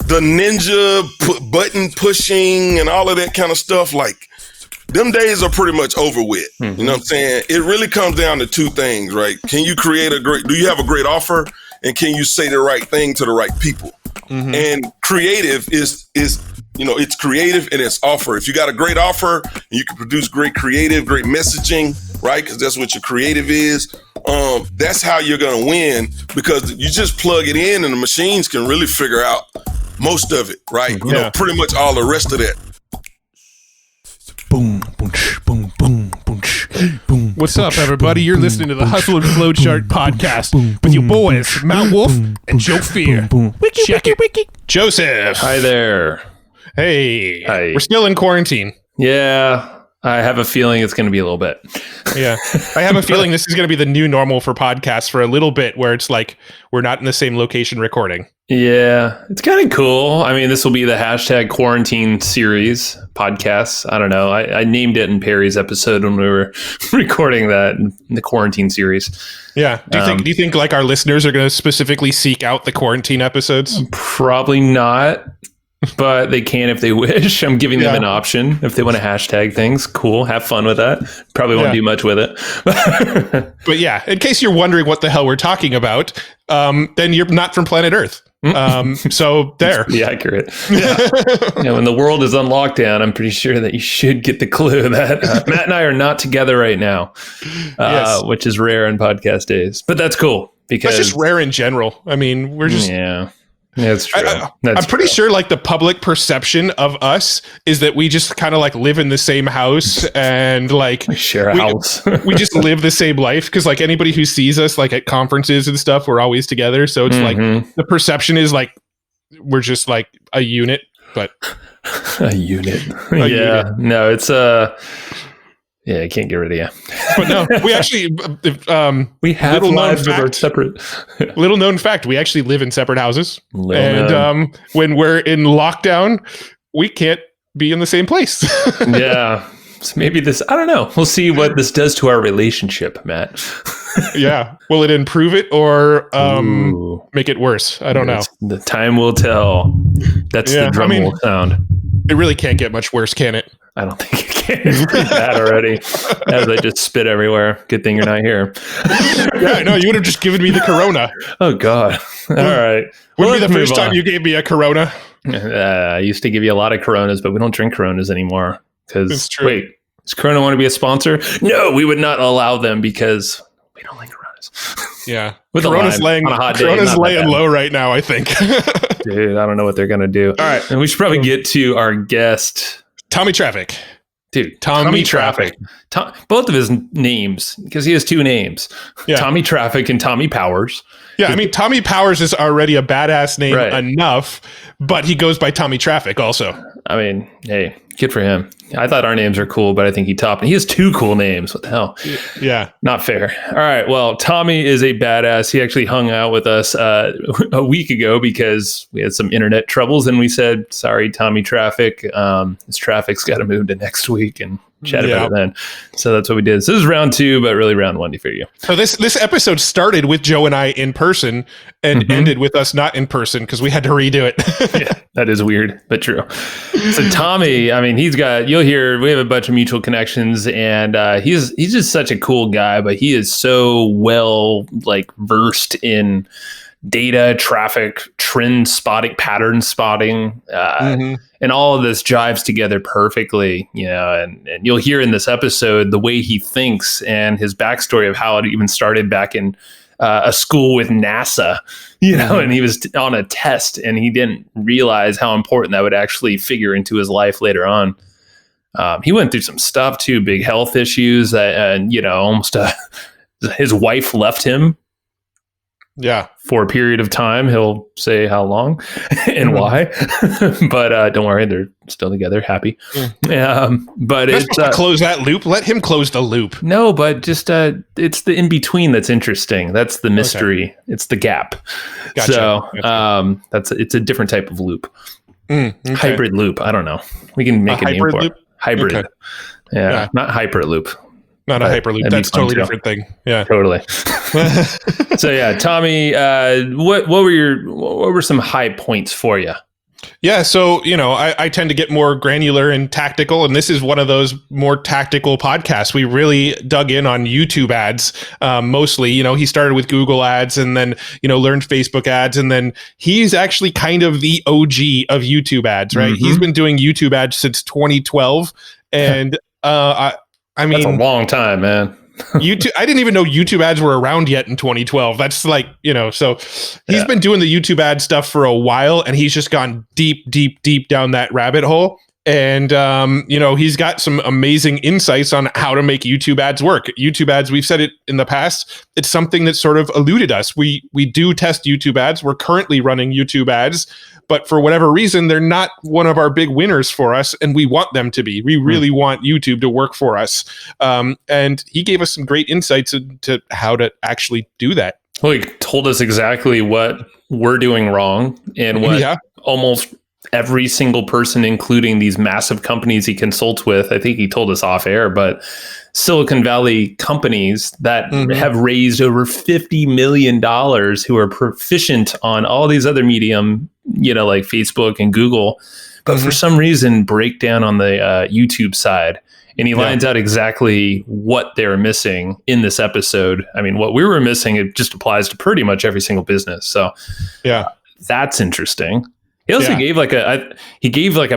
the ninja button pushing and all of that kind of stuff, like them days are pretty much over with. You know what I'm saying? It really comes down to two things, right? Can you create do you have a great offer, and can you say the right thing to the right people? And creative is it's creative and it's offer. If you got a great offer and you can produce great creative, great messaging, right? Because that's what your creative is. That's how you're going to win, because you just plug it in and the machines can really figure out most of it, right? You know, pretty much all the rest of that. Boom, boom, boom, boom, boom, boom. What's up, everybody? You're listening to the Hustle and Flowchart podcast with your boys, Mount Wolf and Joe Fear. Check it. Joseph. Hi there. Hey. Hi. We're still in quarantine. Yeah, I have a feeling it's going to be a little bit. Yeah. I have a feeling this is going to be the new normal for podcasts for a little bit, where it's like we're not in the same location recording. Yeah, it's kind of cool. I mean, this will be the hashtag quarantine series podcasts. I don't know. I named it in Perry's episode when we were recording that in the quarantine series. Yeah. Do you think like our listeners are going to specifically seek out the quarantine episodes? Probably not, but they can if they wish. I'm giving them an option. If they want to hashtag things, cool. Have fun with that. Probably won't do much with it. But yeah, in case you're wondering what the hell we're talking about, then you're not from planet Earth. So there. Be accurate. When the world is on lockdown, I'm pretty sure that you should get the clue that Matt and I are not together right now, which is rare in podcast days. But that's cool, because that's just rare in general. I mean, we're just that's true. I'm pretty sure like the public perception of us is that we just kind of like live in the same house and like we share a house. We just live the same life, because like anybody who sees us like at conferences and stuff, we're always together. So it's like the perception is like we're just like a unit, but a unit. Unit. No, it's yeah, I can't get rid of you. But no, we actually we have lives that are separate. Little known fact, we actually live in separate houses. When we're in lockdown, we can't be in the same place. Yeah. So maybe this, I don't know. We'll see what this does to our relationship, Matt. Yeah. Will it improve it or make it worse? I don't know. The time will tell. That's the drum roll sound. It really can't get much worse, can it? I don't think it can. It's pretty bad already. As I just spit everywhere. Good thing you're not here. Yeah, no, you would have just given me the Corona. Oh, God. All right. Wouldn't be the first time you gave me a Corona. I used to give you a lot of Coronas, but we don't drink Coronas anymore. It's true. Wait, does Corona want to be a sponsor? No, we would not allow them because we don't like Coronas. Yeah. With Corona's laying low right now, I think. Dude, I don't know what they're going to do. All right. And we should probably get to our guest. Tommie Traffic. Dude, Tommie Traffic. Both of his names, because he has two names. Yeah. Tommie Traffic and Tommie Powers. Yeah, I mean, Tommie Powers is already a badass name enough, but he goes by Tommie Traffic also. I mean, hey, good for him. I thought our names are cool, but I think he topped. And he has two cool names. What the hell? Yeah. Not fair. All right. Well, Tommie is a badass. He actually hung out with us a week ago because we had some internet troubles. And we said, sorry, Tommie Traffic. This traffic's got to move to next week. And chat about it then. So that's what we did. So this is round 2, but really round 1 for you. So this episode started with Joe and I in person and ended with us not in person because we had to redo it. Yeah, that is weird, but true. So Tommie, I mean, you'll hear, we have a bunch of mutual connections, and he's just such a cool guy, but he is so well versed in data, traffic, trend spotting, pattern spotting, and all of this jives together perfectly, and you'll hear in this episode the way he thinks and his backstory of how it even started back in a school with NASA, and he was on a test and he didn't realize how important that would actually figure into his life later on. He went through some stuff too, big health issues, and almost his wife left him. Yeah. For a period of time. He'll say how long and why. But don't worry, they're still together, happy. But it's close that loop. Let him close the loop. No, but just it's the in between that's interesting. That's the mystery. Okay. It's the gap. Gotcha. So it's a different type of loop. Okay. Hybrid loop. I don't know. We can make a name for it. Hybrid. Okay. Yeah, not hyperloop. Not a hyperloop. That's a totally different thing. Yeah, totally. So yeah, Tommie, what were some high points for you? Yeah, so, I tend to get more granular and tactical, and this is one of those more tactical podcasts. We really dug in on YouTube ads, mostly. He started with Google ads and then, learned Facebook ads, and then he's actually kind of the OG of YouTube ads, right? Mm-hmm. He's been doing YouTube ads since 2012, and I mean... That's a long time, man. YouTube. I didn't even know YouTube ads were around yet in 2012. That's like, so he's been doing the YouTube ad stuff for a while, and he's just gone deep down that rabbit hole. And, he's got some amazing insights on how to make YouTube ads work. YouTube ads, we've said it in the past, it's something that sort of eluded us. We do test YouTube ads. We're currently running YouTube ads, but for whatever reason, they're not one of our big winners for us, and we want them to be. We really want YouTube to work for us. And he gave us some great insights into how to actually do that. Well, he told us exactly what we're doing wrong and what almost every single person, including these massive companies he consults with, I think he told us off air, but Silicon Valley companies that have raised over $50 million, who are proficient on all these other medium, like Facebook and Google, but for some reason break down on the YouTube side. And he lines out exactly what they're missing in this episode. I mean, what we were missing, it just applies to pretty much every single business. So that's interesting. He also gave like a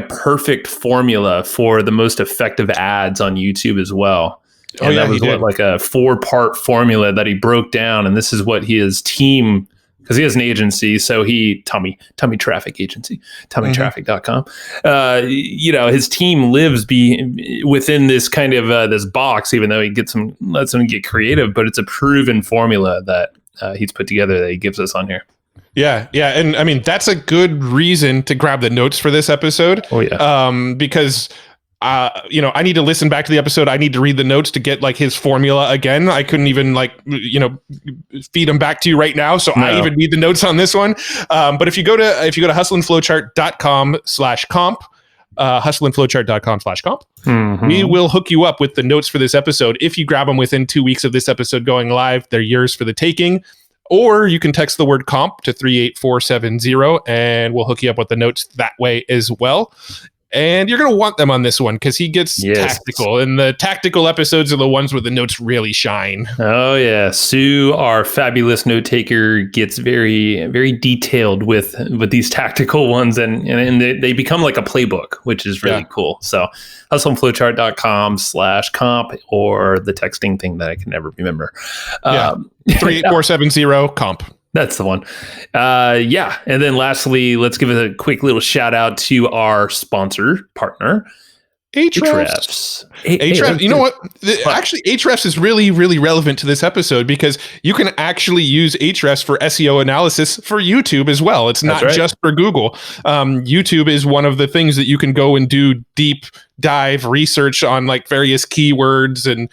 perfect formula for the most effective ads on YouTube as well. And that was like a 4-part formula that he broke down. And this is what his team, because he has an agency. So Tommie Traffic agency, TommieTraffic.com. His team lives within this kind of this box, even though he lets them get creative, but it's a proven formula that he's put together that he gives us on here. Yeah. And I mean, that's a good reason to grab the notes for this episode. Oh, yeah. Because, I need to listen back to the episode. I need to read the notes to get like his formula again. I couldn't even feed them back to you right now. So I even need the notes on this one. But if you go to hustleandflowchart.com/comp, hustleandflowchart.com/comp, we will hook you up with the notes for this episode. If you grab them within 2 weeks of this episode going live, they're yours for the taking. Or you can text the word comp to 38470 and we'll hook you up with the notes that way as well. And you're going to want them on this one because he gets tactical. And the tactical episodes are the ones where the notes really shine. Oh, yeah. Sue, our fabulous note taker, gets very, very detailed with these tactical ones. And they become like a playbook, which is really cool. So hustleandflowchart.com/comp or the texting thing that I can never remember. 38470 comp. That's the one. And then lastly, let's give it a quick little shout out to our sponsor partner, Ahrefs. Ahrefs. You know what? Actually, Ahrefs is really, really relevant to this episode because you can actually use Ahrefs for SEO analysis for YouTube as well. It's not just for Google. YouTube is one of the things that you can go and do deep dive research on, like various keywords and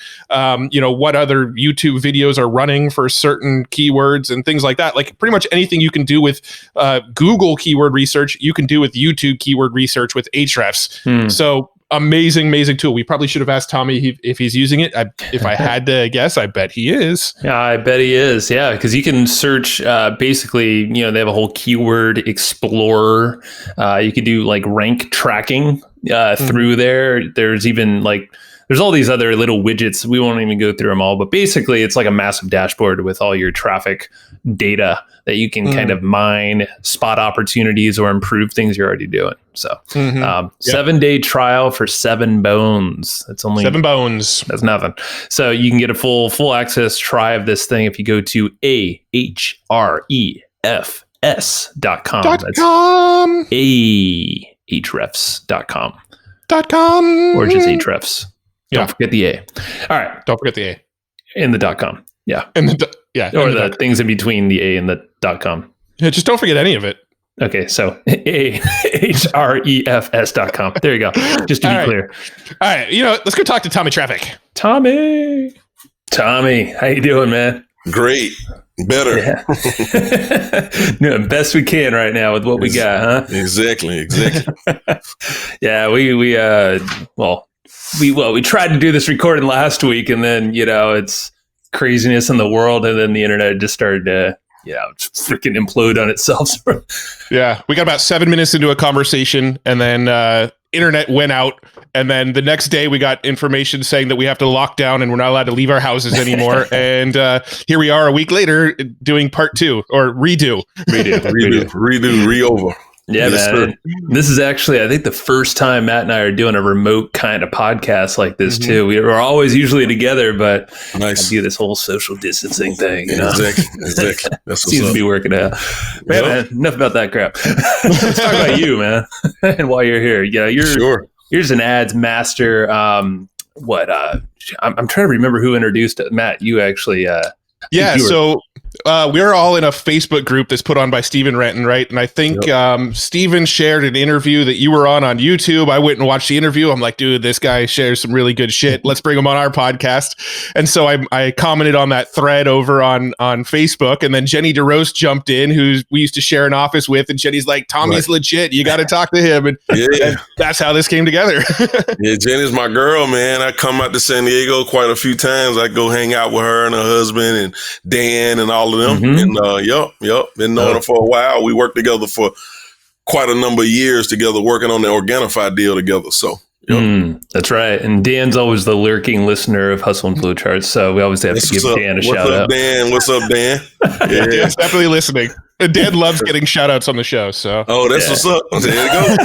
what other YouTube videos are running for certain keywords and things like that. Like pretty much anything you can do with Google keyword research, you can do with YouTube keyword research with Ahrefs. So amazing tool. We probably should have asked Tommie if he's using it. If I had to guess, I bet he is. Yeah, I bet he is. Yeah, because you can search basically, they have a whole keyword explorer. You can do like rank tracking through there. There's even there's all these other little widgets. We won't even go through them all, but basically it's like a massive dashboard with all your traffic data that you can kind of mine, spot opportunities, or improve things you're already doing. So 7-day trial for $7. That's only $7. That's nothing. So you can get a full access try of this thing if you go to ahrefs.com. That's ahrefs.com. Or just Ahrefs. Don't forget the A. All right. Don't forget the A. And the .com. Yeah. And or the things in between the A and the .com. Yeah, just don't forget any of it. Okay, so ahrefs.com. There you go. Just to be clear. All right, let's go talk to Tommie Traffic. Tommie, how you doing, man? Great. Better. Yeah. Doing best we can right now with what we got, huh? Exactly. Yeah, we tried to do this recording last week, and then it's craziness in the world, and then the internet just started freaking implode on itself. Yeah, we got about 7 minutes into a conversation, and then internet went out, and then the next day we got information saying that we have to lock down and we're not allowed to leave our houses anymore. And here we are a week later doing part 2 or redo. Re-over. Yeah, yes, man. This is actually, I think, the first time Matt and I are doing a remote kind of podcast like this, too. We were always usually together, but I do this whole social distancing thing. You know? Exactly. That's seems to be working out. Man, enough about that crap. Let's talk about you, man. And while you're here, you're just an ads master. I'm trying to remember who introduced it. Matt, you actually. So we're all in a Facebook group that's put on by Stephen Renton, right? And I think Stephen shared an interview that you were on YouTube. I went and watched the interview. I'm like, dude, this guy shares some really good shit. Let's bring him on our podcast. And so I commented on that thread over on Facebook. And then Jenny DeRose jumped in, who we used to share an office with. And Jenny's like, Tommie's legit. You got to talk to him. And, and that's how this came together. Yeah, Jenny's my girl, man. I come out to San Diego quite a few times. I go hang out with her and her husband and Dan and all of them. And been knowing her for a while. We worked together for quite a number of years together, working on the Organifi deal together. So that's right. And Dan's always the lurking listener of Hustle and Flowcharts, so we always have to give Dan a shout out. What's up, Dan? Yeah, Dan's definitely listening. And Dan loves getting shout outs on the show. So that's what's up. There you go.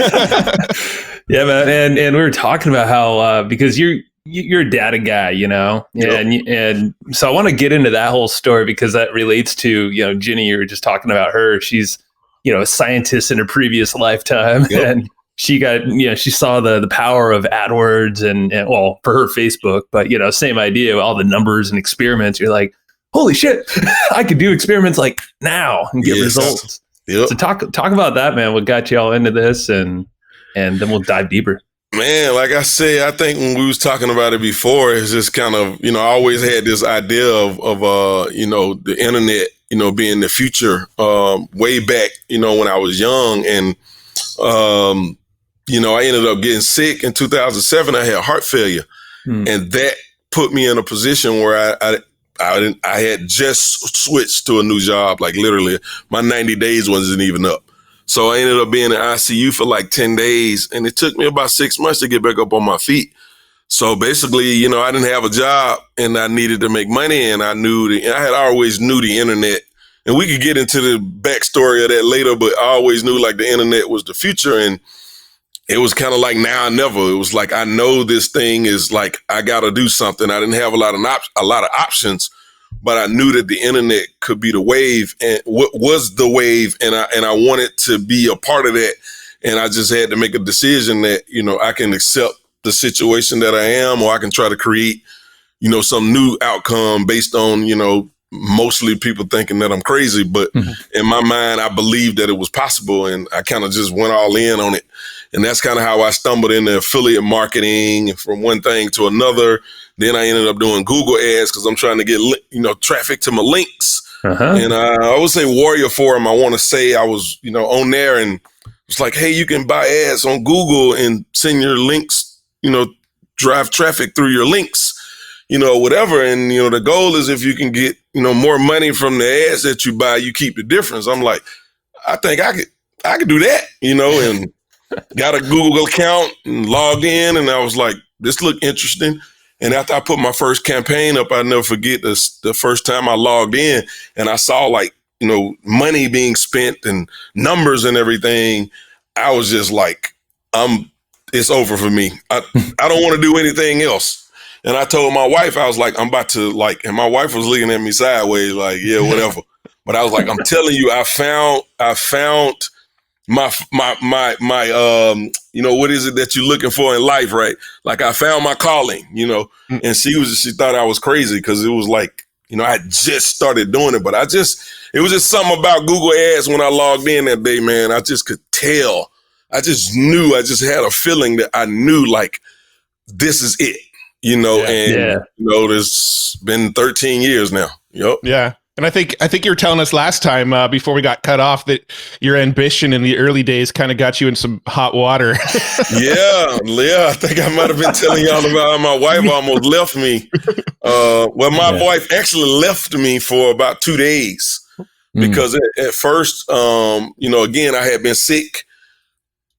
Yeah, man. And we were talking about how because you're a data guy, you know, and so I want to get into that whole story because that relates to, Jenny, you were just talking about her. She's, a scientist in a previous lifetime, and she got, she saw the power of AdWords and for her Facebook, but, same idea, all the numbers and experiments. You're like, holy shit, I could do experiments like now and get results. Yep. So talk about that, man. What got you all into this, and then we'll dive deeper. Man, like I said, I think when we was talking about it before, it's just kind of, I always had this idea of the internet, being the future, way back, when I was young. And, I ended up getting sick in 2007. I had heart failure, and that put me in a position where I had just switched to a new job. Like literally my 90 days wasn't even up. So I ended up being in ICU for like 10 days, and it took me about 6 months to get back up on my feet. So basically, I didn't have a job and I needed to make money, and I had always knew the internet, and we could get into the backstory of that later, but I always knew like the internet was the future, and it was kind of like now or never. It was like, I know this thing is like, I got to do something. I didn't have a lot of options, but I knew that the internet could be the wave, and what was the wave, and I wanted to be a part of that. And I just had to make a decision that, I can accept the situation that I am, or I can try to create, some new outcome based on, mostly people thinking that I'm crazy. But in my mind, I believed that it was possible, and I kind of just went all in on it. And that's kind of how I stumbled into affiliate marketing from one thing to another. Then I ended up doing Google ads because I'm trying to get, traffic to my links. And I would say warrior for them. I want to say I was, on there, and it's like, hey, you can buy ads on Google and send your links, drive traffic through your links, whatever. And, the goal is if you can get, more money from the ads that you buy, you keep the difference. I'm like, I think I could do that, and got a Google account and logged in, and I was like, this looked interesting. And after I put my first campaign up, I'll never forget the first time I logged in and I saw like, money being spent and numbers and everything. I was just like, it's over for me. I don't want to do anything else. And I told my wife, I was like, I'm about to and my wife was looking at me sideways like, yeah, whatever. But I was like, I'm telling you, I found my what is it that you're looking for in life, right? Like I found my calling, and she thought I was crazy because it was like, I just started doing it, but it was just something about Google ads when I logged in that day, man. I just could tell. I just knew, I just had a feeling that I knew like, this is it, there's been 13 years now. Yep. Yeah. And I think you were telling us last time before we got cut off that your ambition in the early days kind of got you in some hot water. Yeah. I think I might have been telling y'all about how my wife almost left me. My wife actually left me for about 2 days because at first, again, I had been sick.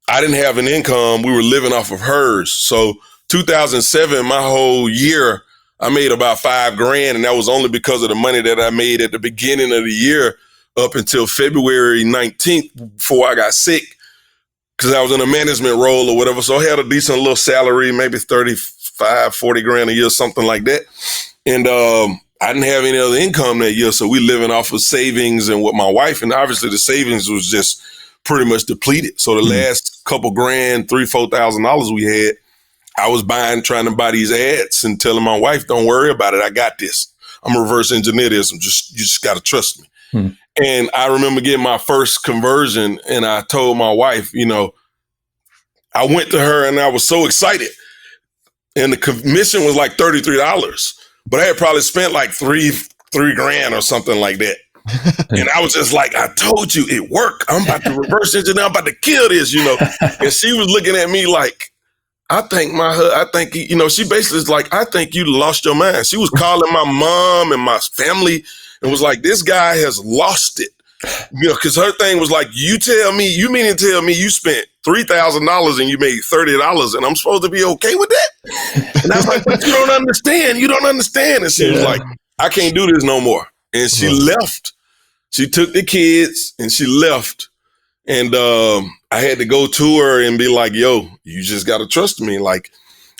I didn't have an income. We were living off of hers. So 2007, my whole year, I made about $5,000, and that was only because of the money that I made at the beginning of the year up until February 19th before I got sick, because I was in a management role or whatever. So I had a decent little salary, maybe 35, 40 grand a year, something like that. And I didn't have any other income that year. So we living off of savings and with my wife. And obviously the savings was just pretty much depleted. So the last couple grand, $3,000, $4,000 we had, I was trying to buy these ads and telling my wife, don't worry about it. I got this. I'm reverse engineer this. You just got to trust me. And I remember getting my first conversion, and I told my wife, I went to her and I was so excited. And the commission was like $33, but I had probably spent like $3,000 or something like that. And I was just like, I told you it worked. I'm about to reverse engineer. I'm about to kill this, And she was looking at me like, she basically is like, I think you lost your mind. She was calling my mom and my family and was like, this guy has lost it. Because her thing was like, you mean to tell me you spent $3,000 and you made $30 and I'm supposed to be okay with that? And I was like, but you don't understand. You don't understand. And she was like, I can't do this no more. And she left. She took the kids and she left. And I had to go to her and be like, yo, you just got to trust me. Like,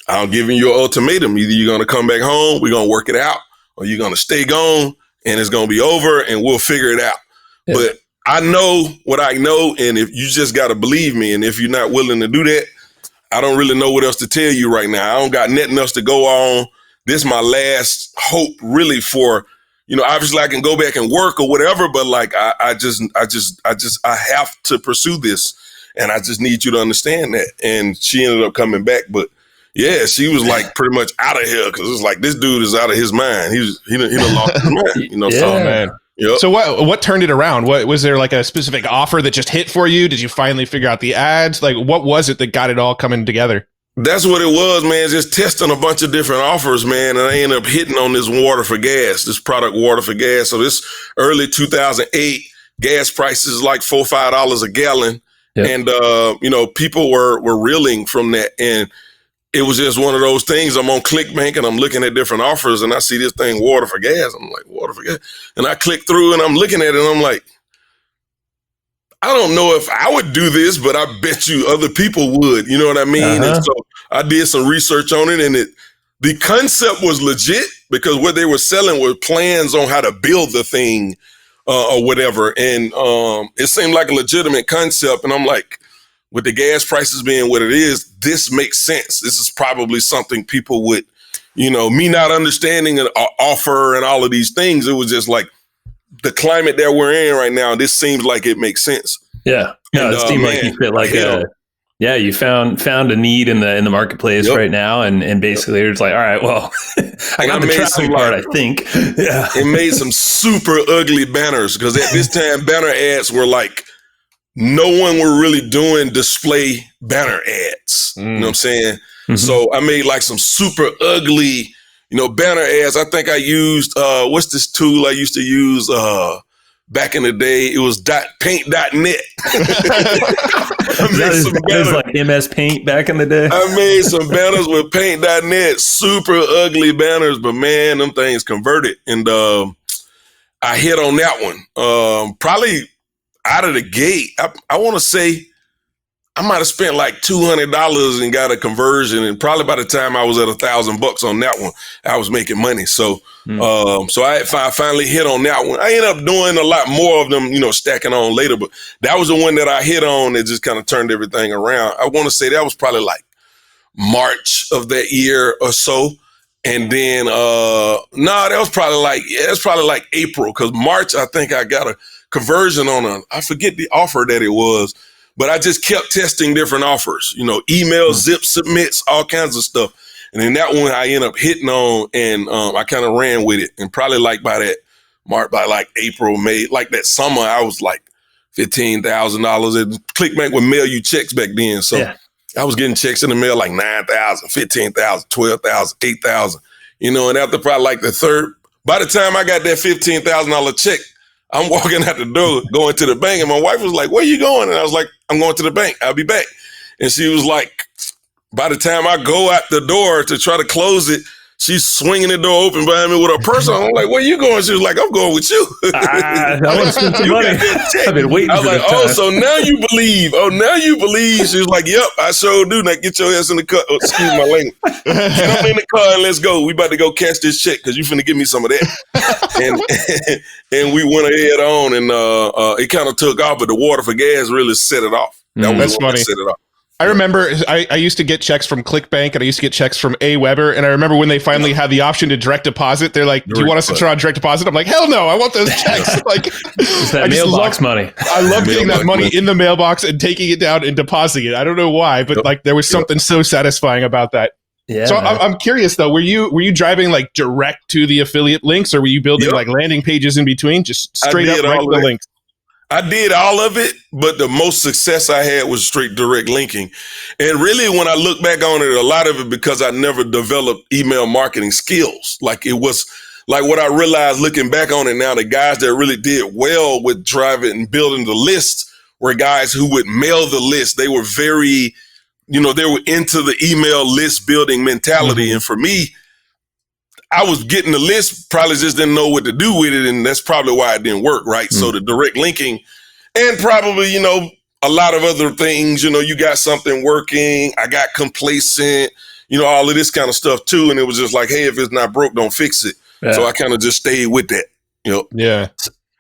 I'm giving you an ultimatum. Either you're going to come back home, we're going to work it out, or you're going to stay gone and it's going to be over and we'll figure it out. Yeah. But I know what I know. And if you just got to believe me, and if you're not willing to do that, I don't really know what else to tell you right now. I don't got nothing else to go on. This is my last hope really for, obviously I can go back and work or whatever, but like, I have to pursue this, and I just need you to understand that. And she ended up coming back, but yeah, she was like pretty much out of here. Cause it's like, this dude is out of his mind. He done lost his mind, So, man. Yep. So what turned it around? What was there, like a specific offer that just hit for you? Did you finally figure out the ads? Like, what was it that got it all coming together? That's what it was, man. Just testing a bunch of different offers, man. And I ended up hitting on this this product, water for gas. So this early 2008, gas prices like $4, $5 a gallon. Yep. And, people were reeling from that. And it was just one of those things. I'm on ClickBank and I'm looking at different offers and I see this thing, water for gas. I'm like, water for gas. And I click through and I'm looking at it and I'm like, I don't know if I would do this, but I bet you other people would. You know what I mean? And so I did some research on it, and the concept was legit because what they were selling were plans on how to build the thing or whatever. And it seemed like a legitimate concept. And I'm like, with the gas prices being what it is, this makes sense. This is probably something people would, me not understanding an offer and all of these things. It was just like, the climate that we're in right now, this seems like it makes sense. Yeah. No, it seemed like you fit like you found a need in the marketplace right now. And basically it's like, all right, well, I got the traffic part, I think. Yeah. It made some super ugly banners because at this time, banner ads were like, no one were really doing display banner ads. You know what I'm saying? Mm-hmm. So I made like some super ugly, banner ads. I think I used, what's this tool I used to use back in the day? It was paint.net. It was like MS Paint back in the day. I made some banners with paint.net, super ugly banners, but man, them things converted. And I hit on that one. Probably out of the gate, I want to say, I might have spent like $200 and got a conversion, and probably by the time I was at $1,000 on that one, I was making money. So, so I finally hit on that one. I ended up doing a lot more of them, stacking on later, but that was the one that I hit on that just kind of turned everything around. I want to say that was probably like March of that year or so, and then that was probably like April, because March I think I got a conversion on I forget the offer that it was. But I just kept testing different offers, emails, zip submits, all kinds of stuff. And then that one I ended up hitting on, and I kind of ran with it. And probably like by like April, May, like that summer, I was like $15,000. And ClickBank would mail you checks back then. So I was getting checks in the mail like $9,000, $15,000, $12,000, $8,000, and after probably like the third, by the time I got that $15,000 check, I'm walking out the door, going to the bank, and my wife was like, "Where you going?" And I was like, "I'm going to the bank. I'll be back." And she was like, by the time I go out the door to try to close it, she's swinging the door open behind me with her purse on. I'm like, "Where you going?" She was like, "I'm going with you." I want to spend some money. I've been waiting. I was like, "Oh, so now you believe? Oh, now you believe?" She was like, "Yep, I sure do." Now get your ass in the car. Oh, excuse my language. Jump in the car and let's go. We about to go cash this check because you finna give me some of that. and we went ahead on, and it kind of took off, but the water for gas really set it off. That's funny. Set it off. I remember I used to get checks from ClickBank and I used to get checks from AWeber. And I remember when they finally had the option to direct deposit, they're like, "Do you want us to try on direct deposit?" I'm like, "Hell no, I want those checks." Like, it's that mailbox money. I love getting that money in the mailbox and taking it down and depositing it. I don't know why, but like there was something so satisfying about that. Yeah. So I'm curious though, were you driving like direct to the affiliate links, or were you building like landing pages in between, just straight up right to the links? I did all of it, but the most success I had was straight direct linking. And really, when I look back on it, a lot of it because I never developed email marketing skills. Like it was like what I realized looking back on it now, the guys that really did well with driving and building the list were guys who would mail the list. They were very, they were into the email list building mentality. Mm-hmm. And for me, I was getting the list, probably just didn't know what to do with it. And that's probably why it didn't work, right? Mm. So the direct linking and probably, a lot of other things, you got something working. I got complacent, all of this kind of stuff too. And it was just like, hey, if it's not broke, don't fix it. Yeah. So I kind of just stayed with that, Yeah.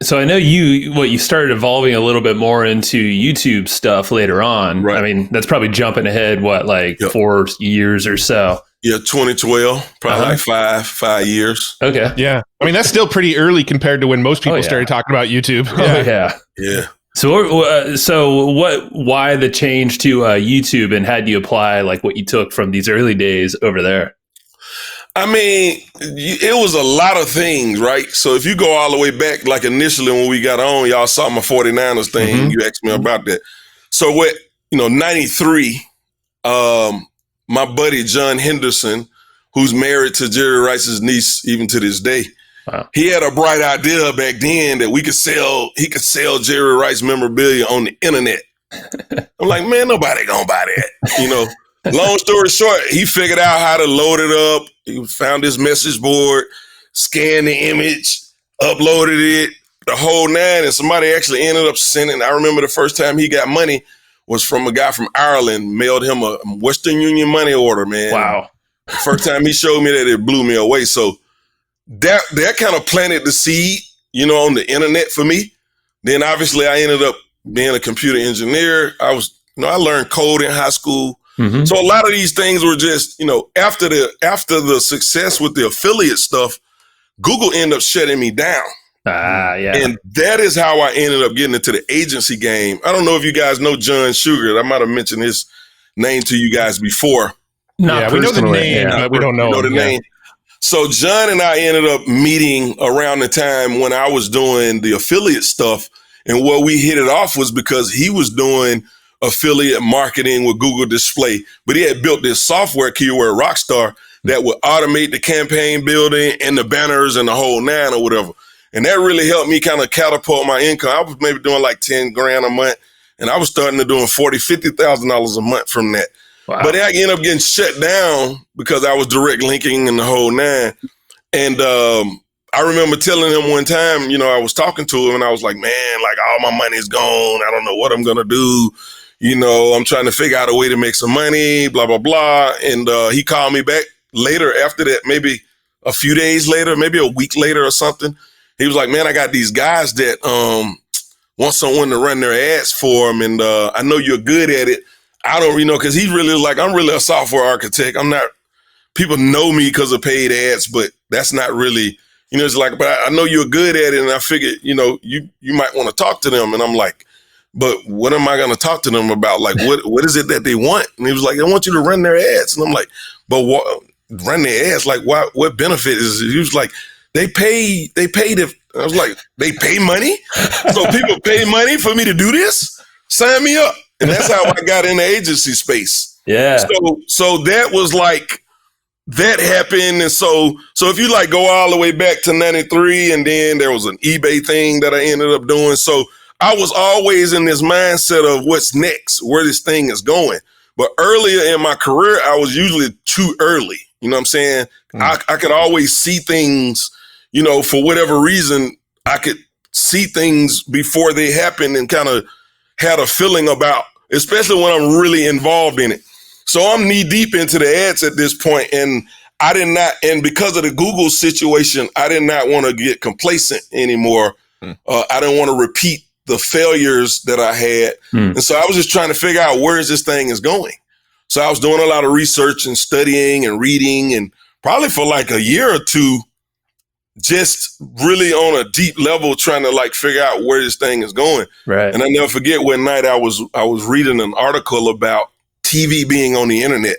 So I know you started evolving a little bit more into YouTube stuff later on. Right. I mean, that's probably jumping ahead, 4 years or so? Yeah, 2012, probably like five years. Okay. Yeah. I mean, that's still pretty early compared to when most people started talking about YouTube. Yeah. So why the change to YouTube, and had you apply like what you took from these early days over there? I mean, it was a lot of things, right? So if you go all the way back, like initially when we got on, y'all saw my 49ers thing. Mm-hmm. You asked me about that. So 93, my buddy, John Henderson, who's married to Jerry Rice's niece, even to this day. Wow. He had a bright idea back then that he could sell Jerry Rice memorabilia on the internet. I'm like, man, nobody gonna buy that. Long story short, he figured out how to load it up. He found his message board, scanned the image, uploaded it, the whole nine. And somebody actually ended up sending. I remember the first time he got money was from a guy from Ireland, mailed him a Western Union money order, man. Wow. The first time he showed me that, it blew me away. So that kind of planted the seed, on the internet for me. Then obviously I ended up being a computer engineer. I learned code in high school. Mm-hmm. So a lot of these things were just, after the success with the affiliate stuff, Google ended up shutting me down. Yeah. And that is how I ended up getting into the agency game. I don't know if you guys know John Sugar. I might have mentioned his name to you guys before. We know the name, but we don't know the name. So John and I ended up meeting around the time when I was doing the affiliate stuff. And what we hit it off was because he was doing affiliate marketing with Google Display, but he had built this software, keyword Rockstar, that would automate the campaign building and the banners and the whole nine or whatever. And that really helped me kind of catapult my income. I was maybe doing like 10 grand a month, and I was starting to doing $40,000-$50,000 a month from that. Wow. But I ended up getting shut down because I was direct linking and the whole nine. And I remember telling him one time, I was talking to him and I was like, man, like all my money's gone. I don't know what I'm going to do. I'm trying to figure out a way to make some money, blah, blah, blah. And he called me back later after that, maybe a few days later, maybe a week later or something. He was like, man, I got these guys that want someone to run their ads for them. And I know you're good at it. I don't, because he's really like, I'm really a software architect. I'm not, people know me because of paid ads, but that's not really, it's like, but I know you're good at it. And I figured, you might want to talk to them. And I'm like, but what am I going to talk to them about? Like, what is it that they want? And he was like, I want you to run their ads. And I'm like, but what, run their ads? Like, what benefit is it? He was like, they paid if, I was like, they pay money? So people pay money for me to do this? Sign me up. And that's how I got in the agency space. Yeah. So that was like that happened. And so if you like go all the way back to 93, and then there was an eBay thing that I ended up doing. So I was always in this mindset of what's next, where this thing is going. But earlier in my career, I was usually too early. You know what I'm saying? I could always see things, you know, for whatever reason, I could see things before they happened and kind of had a feeling about, especially when I'm really involved in it. So I'm knee deep into the ads at this point, and and because of the Google situation, I did not want to get complacent anymore. I didn't want to repeat the failures that I had. And so I was just trying to figure out where this thing is going. So I was doing a lot of research and studying and reading, and probably for like a year or two, just really on a deep level, trying to like figure out where this thing is going. Right. And I never forget one night I was reading an article about TV being on the internet,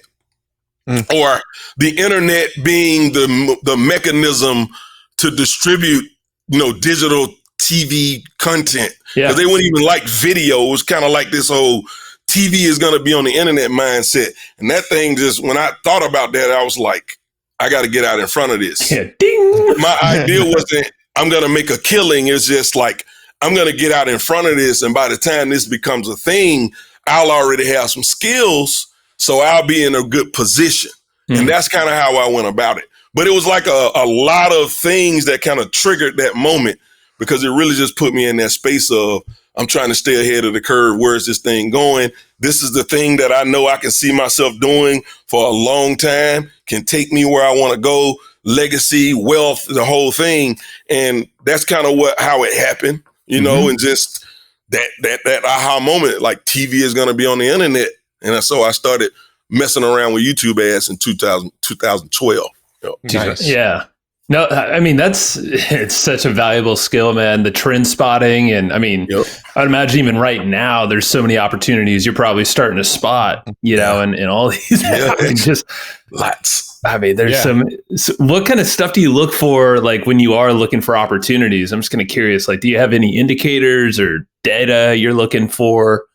or the internet being the mechanism to distribute, you know, digital TV content. Yeah. Because they wouldn't even like video. It was kind of like this whole TV is going to be on the internet mindset. And that thing just, when I thought about that, I was like, I got to get out in front of this. Yeah. Ding. My idea wasn't, I'm going to make a killing. It's just like, I'm going to get out in front of this. And by the time this becomes a thing, I'll already have some skills. So I'll be in a good position. And that's kind of how I went about it. But it was like a lot of things that kind of triggered that moment, because it really just put me in that space of, I'm trying to stay ahead of the curve. Where is this thing going? This is the thing that I know I can see myself doing for a long time, can take me where I want to go, legacy, wealth, the whole thing. And that's kind of how it happened, you know, and just that aha moment, like TV is going to be on the internet. And so I started messing around with YouTube ads in 2012. Nice. Yeah. No, I mean, it's such a valuable skill, man. The trend spotting. And I mean, I'd imagine even right now, there's so many opportunities you're probably starting to spot, you know, and all these, I mean, just lots. I mean, there's so what kind of stuff do you look for, like when you are looking for opportunities? I'm just kind of curious, like, do you have any indicators or data you're looking for?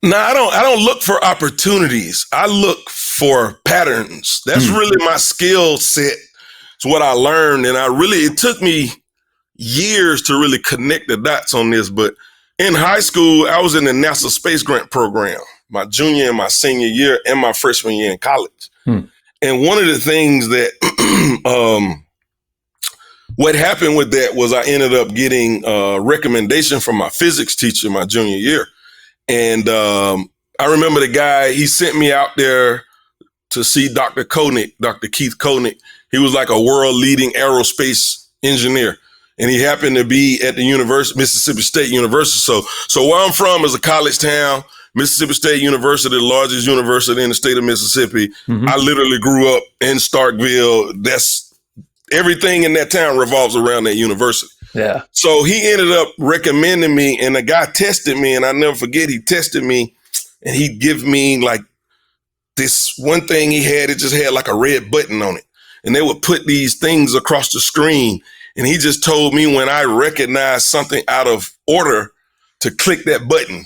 No, I don't look for opportunities. I look for patterns. That's really my skill set. It's what I learned. And it took me years to really connect the dots on this. But in high school, I was in the NASA Space Grant Program, my junior and my senior year and my freshman year in college. And one of the things that, what happened with that was I ended up getting a recommendation from my physics teacher my junior year. And I remember the guy, he sent me out there to see Dr. Keith Koenig. He was like a world leading aerospace engineer. And he happened to be at the Mississippi State University. So where I'm from is a college town, Mississippi State University, the largest university in the state of Mississippi. I literally grew up in Starkville. That's everything in that town revolves around that university. Yeah. So he ended up recommending me, and the guy tested me, and I never forget, he tested me, and he'd give me like this one thing he had, it just had like a red button on it. And they would put these things across the screen. And he just told me when I recognized something out of order to click that button.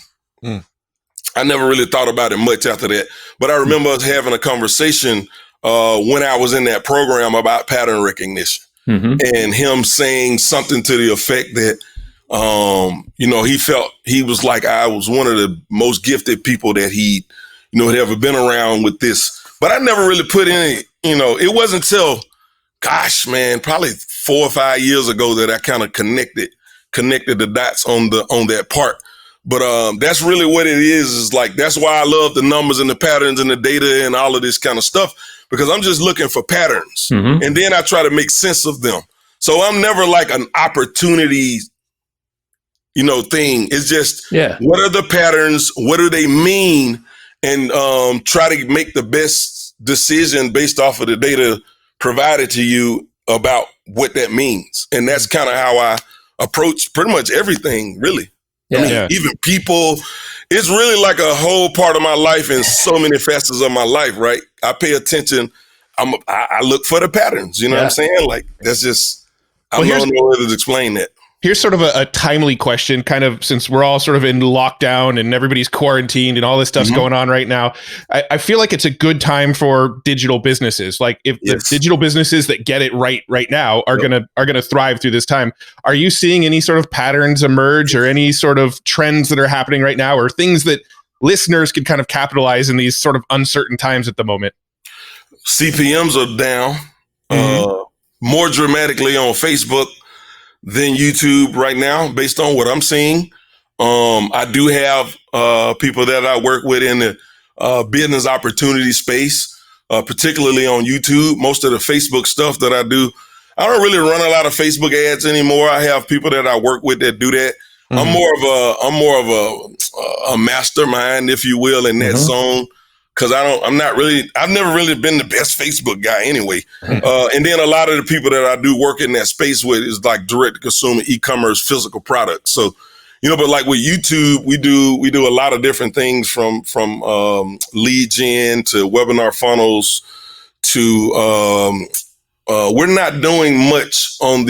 I never really thought about it much after that. But I remember us having a conversation when I was in that program about pattern recognition. And him saying something to the effect that, you know, he felt he was like I was one of the most gifted people that he, you know, had ever been around with this. But I never really put any, you know, it wasn't until, gosh, man, probably 4 or 5 years ago that I kind of connected the dots on that part. But that's really what it is like, that's why I love the numbers and the patterns and the data and all of this kind of stuff, because I'm just looking for patterns. And then I try to make sense of them. So I'm never like an opportunity, you know, thing. It's just, what are the patterns? What do they mean? And try to make the best decision based off of the data provided to you about what that means. And that's kind of how I approach pretty much everything, really. I mean, even people, it's really like a whole part of my life in so many facets of my life, right? I pay attention. I look for the patterns, you know what I'm saying? Like, that's just, I don't know how to explain that. Here's sort of a timely question, kind of since we're all sort of in lockdown and everybody's quarantined and all this stuff's going on right now. I feel like it's a good time for digital businesses. Like if the digital businesses that get it right now are gonna thrive through this time. Are you seeing any sort of patterns emerge or any sort of trends that are happening right now, or things that listeners could kind of capitalize in these sort of uncertain times at the moment? CPMs are down more dramatically on Facebook than YouTube right now, based on what I'm seeing. I do have people that I work with in the business opportunity space, particularly on YouTube. Most of the Facebook stuff that I do, I don't really run a lot of Facebook ads anymore. I have people that I work with that do that. I'm more of a mastermind, if you will, in that zone. Cause I've never really been the best Facebook guy anyway. And then a lot of the people that I do work in that space with is like direct to consumer e-commerce, physical products. So, but like with YouTube, we do a lot of different things from lead gen to webinar funnels to, we're not doing as much on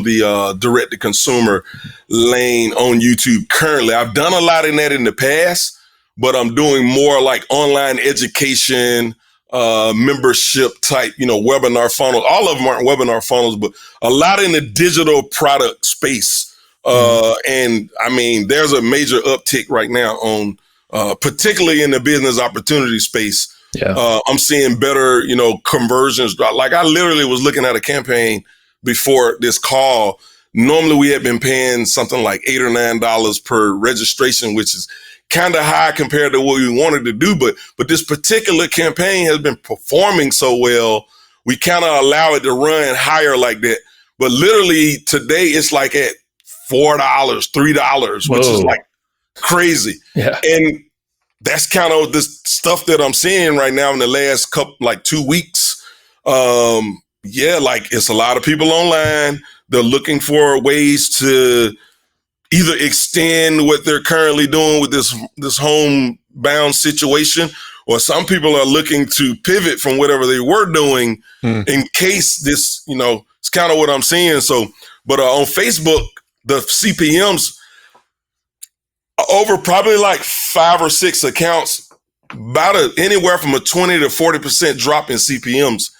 the direct to consumer lane on YouTube currently. I've done a lot in that in the past, but I'm doing more like online education, membership type, webinar funnels. All of them aren't webinar funnels, but a lot in the digital product space. And I mean, there's a major uptick right now on, particularly in the business opportunity space. I'm seeing better, conversions. Like I literally was looking at a campaign before this call. Normally we had been paying something like $8 or $9 per registration, which is kind of high compared to what we wanted to do. But this particular campaign has been performing so well, we kind of allow it to run higher like that. But literally today it's like at $4, $3, which is like crazy. Yeah. And that's kind of the stuff that I'm seeing right now in the last 2 weeks. Like it's a lot of people online. They're looking for ways to either extend what they're currently doing with this homebound situation, or some people are looking to pivot from whatever they were doing in case this, it's kind of what I'm seeing. So, but on Facebook, the CPMs over probably like 5 or 6 accounts, about anywhere from a 20 to 40% drop in CPMs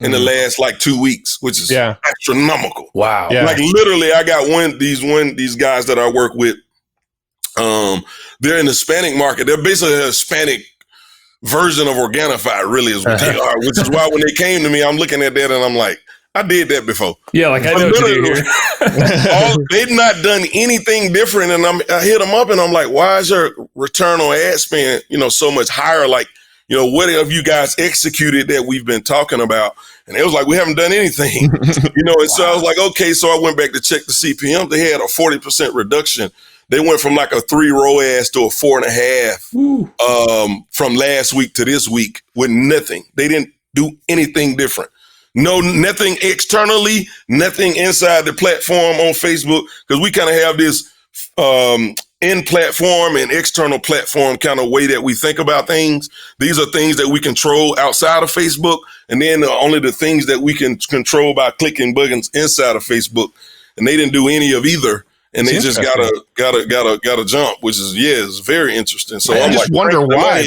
in the last 2 weeks, which is astronomical. Wow. Yeah. Like literally I got these guys that I work with. They're in the Hispanic market. They're basically a Hispanic version of Organifi, really is what they are, which is why when they came to me, I'm looking at that and I'm like, I did that before. Yeah, like I know what you do here. They've not done anything different. And I hit them up and I'm like, why is your return on ad spend, so much higher? Like, what have you guys executed that we've been talking about? And it was like, we haven't done anything, and so I was like, okay. So I went back to check the CPM. They had a 40% reduction. They went from like a 3 ROAS to a 4.5 from last week to this week with nothing. They didn't do anything different. Nothing externally, nothing inside the platform on Facebook, because we kind of have this in-platform and external platform kind of way that we think about things. These are things that we control outside of Facebook, and then only the things that we can control by clicking buttons inside of Facebook. And they didn't do any of either, and they just gotta jump, which is it's very interesting. So I just wonder why.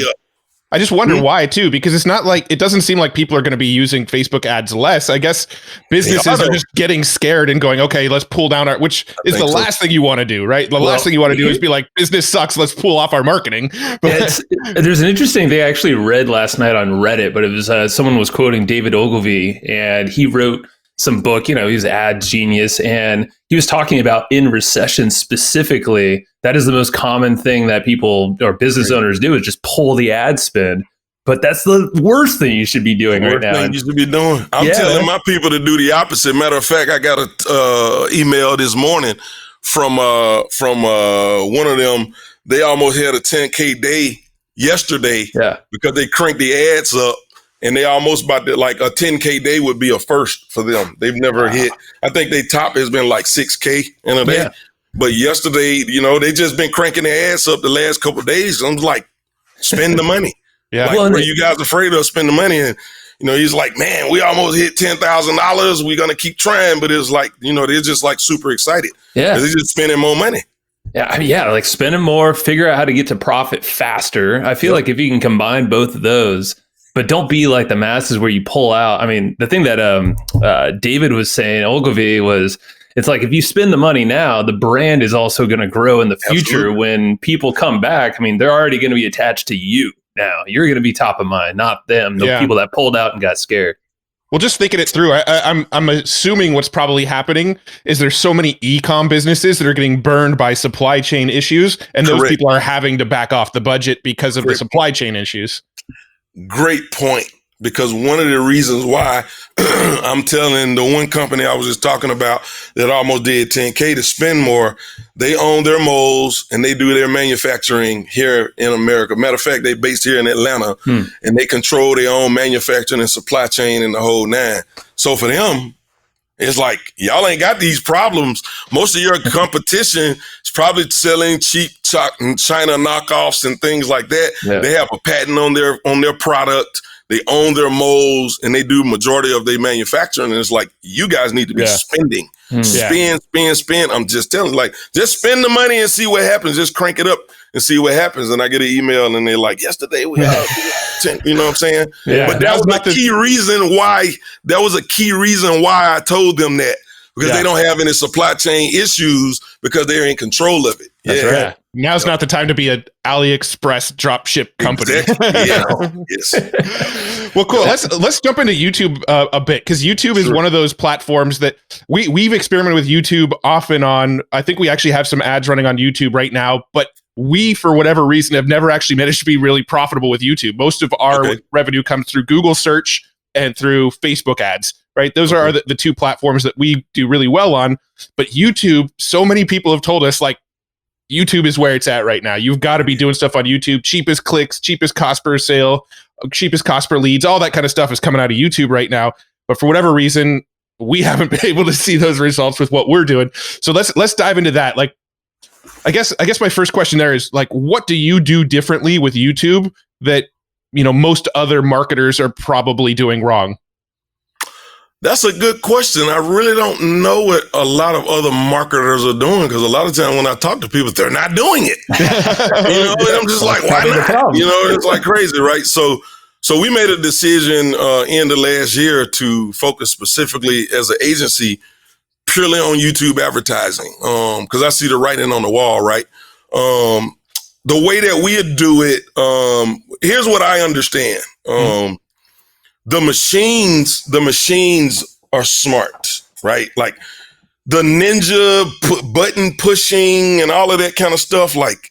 I just wonder why too, because it's not like, it doesn't seem like people are going to be using Facebook ads less. I guess businesses are just getting scared and going, okay, let's pull down which is the last thing you want to do, right? The last thing you want to do is be like, business sucks, let's pull off our marketing. But there's an interesting thing I actually read last night on Reddit, but it was someone was quoting David Ogilvy, and he wrote some book, he's an ad genius, and he was talking about in recession specifically, that is the most common thing that people or business owners do, is just pull the ad spend. But that's the worst thing you should be doing right now. You should be doing. I'm telling my people to do the opposite. Matter of fact, I got a email this morning from one of them. They almost had a 10K day yesterday because they cranked the ads up. And they almost about to, like a 10K day would be a first for them. They've never hit. I think their top has been like 6K in a day. Yeah. But yesterday, they just been cranking their ass up the last couple of days. I'm like, spend the money. What are you guys afraid of spending the money? he's like, man, we almost hit $10,000. We're going to keep trying. But it's like, they're just like super excited. Yeah. They're just spending more money. Yeah, I mean, like spending more, figure out how to get to profit faster. I feel like if you can combine both of those, but don't be like the masses where you pull out. I mean, the thing that David was saying, Ogilvy, was it's like if you spend the money now, the brand is also going to grow in the future. Absolutely. When people come back. I mean, they're already going to be attached to you now. You're going to be top of mind, not them, the people that pulled out and got scared. Well, just thinking it through, I'm assuming what's probably happening is there's so many e-com businesses that are getting burned by supply chain issues, and those people are having to back off the budget because of the supply chain issues. Great point. Because one of the reasons why I'm telling the one company I was just talking about that almost did $10K to spend more, they own their molds and they do their manufacturing here in America. Matter of fact, they based here in Atlanta and they control their own manufacturing and supply chain and the whole nine. So for them, it's like, y'all ain't got these problems. Most of your competition is probably selling cheap China knockoffs and things like that. Yeah. They have a patent on their product. They own their molds and they do majority of their manufacturing. And it's like, you guys need to be spending. Spend. I'm just telling you, like, just spend the money and see what happens. Just crank it up and see what happens. And I get an email and they're like, yesterday we had 10, you know what I'm saying? Yeah. But that was a key reason why, I told them that. Because they don't have any supply chain issues because they're in control of it. That's right. Now's not the time to be an AliExpress drop ship company. Exactly. Yes. Well, cool. Let's jump into YouTube a bit, because YouTube is one of those platforms that we've experimented with YouTube off and on. I think we actually have some ads running on YouTube right now, but we, for whatever reason, have never actually managed to be really profitable with YouTube. Most of our revenue comes through Google search and through Facebook ads. Right. Those are the two platforms that we do really well on. But YouTube, so many people have told us, like, YouTube is where it's at right now. You've got to be doing stuff on YouTube. Cheapest clicks, cheapest cost per sale, cheapest cost per leads, all that kind of stuff is coming out of YouTube right now. But for whatever reason, we haven't been able to see those results with what we're doing. So let's dive into that. Like, I guess my first question there is, like, what do you do differently with YouTube that, most other marketers are probably doing wrong? That's a good question. I really don't know what a lot of other marketers are doing, because a lot of times when I talk to people, they're not doing it. And I'm just like, why not? It's like crazy, right? So we made a decision end of last year to focus specifically as an agency purely on YouTube advertising, because I see the writing on the wall, right? The way that we do it, here's what I understand. The machines are smart, right? Like the ninja button pushing and all of that kind of stuff, like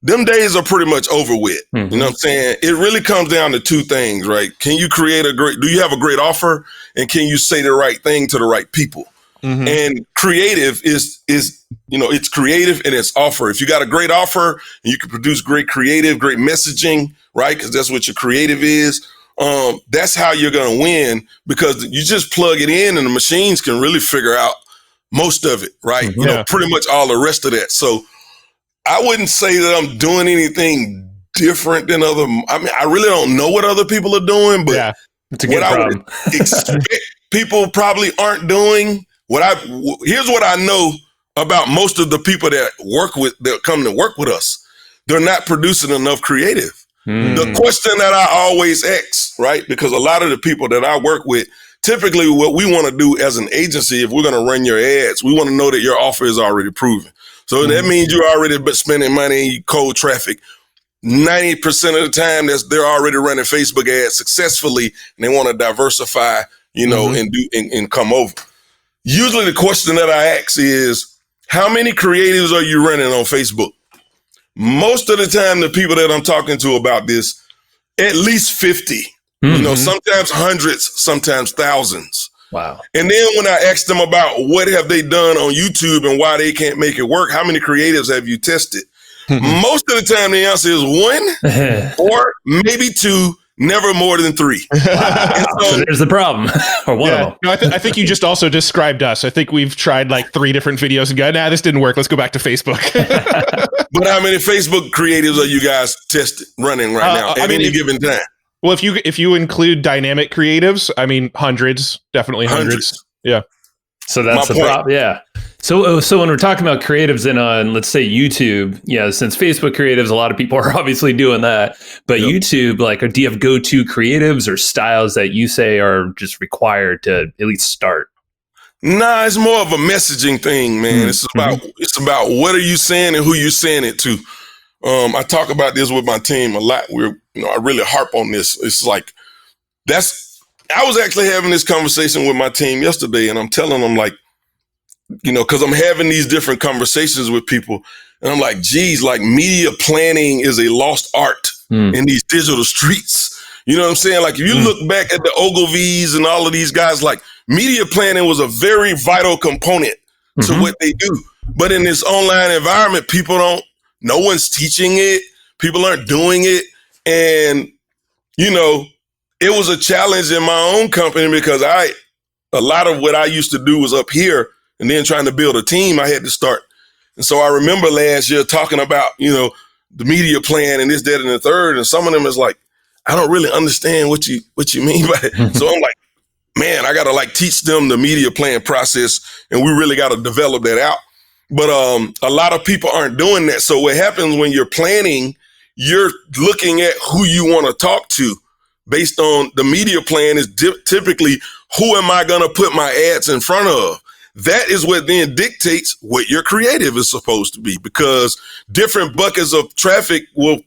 them days are pretty much over with. You know what I'm saying? It really comes down to two things, right? Can you do you have a great offer, and can you say the right thing to the right people? And creative is it's creative and it's offer. If you got a great offer and you can produce great creative, great messaging, right? Because that's what your creative is. That's how you're going to win, because you just plug it in and the machines can really figure out most of it, right? Pretty much all the rest of that. So I wouldn't say that I'm doing anything different than I really don't know what other people are doing, but it's a good problem. I would expect people probably aren't doing. Here's what I know about most of the people that come to work with us. They're not producing enough creative. The question that I always ask, right? Because a lot of the people that I work with, typically what we want to do as an agency, if we're going to run your ads, we want to know that your offer is already proven. So that means you're already spending money, cold traffic. 90% of the time they're already running Facebook ads successfully, and they want to diversify, and come over. Usually the question that I ask is, how many creatives are you running on Facebook? Most of the time, the people that I'm talking to about this, at least 50, sometimes hundreds, sometimes thousands. Wow. And then when I ask them about what have they done on YouTube and why they can't make it work, how many creatives have you tested? Most of the time, the answer is one or maybe two, never more than three. Wow. So there's the problem. Or one of them. No, I think you just also described us. I think we've tried like 3 different videos and go, nah, this didn't work. Let's go back to Facebook. But how many Facebook creatives are you guys running right now at any given time? Well, if you include dynamic creatives, I mean, definitely hundreds. Yeah. So that's the problem. Yeah. So when we're talking about creatives on, let's say YouTube, since Facebook creatives, a lot of people are obviously doing that. But YouTube, do you have go-to creatives or styles that you say are just required to at least start? Nah, it's more of a messaging thing, man. It's about what are you saying and who you're saying it to. I talk about this with my team a lot. I really harp on this. It's like I was actually having this conversation with my team yesterday, and I'm telling them because I'm having these different conversations with people, and I'm like, geez, media planning is a lost art in these digital streets. You know what I'm saying? If you look back at the Ogilvies and all of these guys, media planning was a very vital component to what they do. But in this online environment, no one's teaching it. People aren't doing it. And, it was a challenge in my own company because a lot of what I used to do was up here, and then trying to build a team, I had to start. And so I remember last year talking about, the media plan and this, that, and the third. And some of them is like, I don't really understand what you mean by it. So I'm like, man, I got to teach them the media plan process, and we really got to develop that out. But a lot of people aren't doing that. So what happens when you're planning, you're looking at who you want to talk to based on the media plan is typically who am I going to put my ads in front of? That is what then dictates what your creative is supposed to be, because different buckets of traffic will,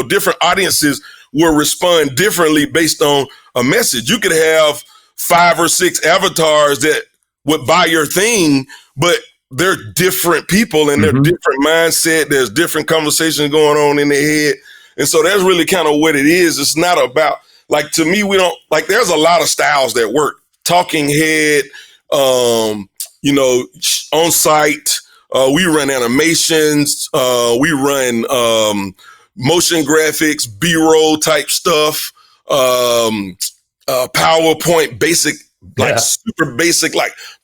different audiences will respond differently based on a message. You could have 5 or 6 avatars that would buy your thing, but they're different people and they're different mindset. There's different conversations going on in their head. And so that's really kind of what it is. It's not about, to me, we don't, there's a lot of styles that work. Talking head, on site, we run animations, we run motion graphics, B-roll type stuff, PowerPoint, basic, super basic,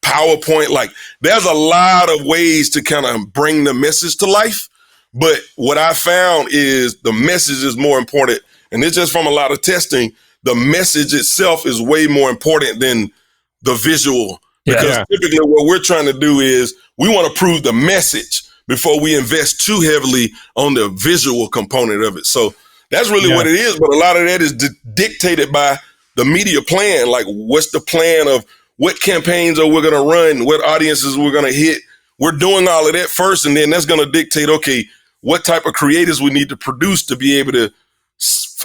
PowerPoint. There's a lot of ways to kind of bring the message to life. But what I found is the message is more important. And it's just from a lot of testing, the message itself is way more important than the visual. Because typically what we're trying to do is we want to prove the message before we invest too heavily on the visual component of it. So that's really what it is. But a lot of that is dictated by the media plan. What's the plan of what campaigns are we going to run, what audiences we're going to hit. We're doing all of that first, and then that's going to dictate, okay, what type of creatives we need to produce to be able to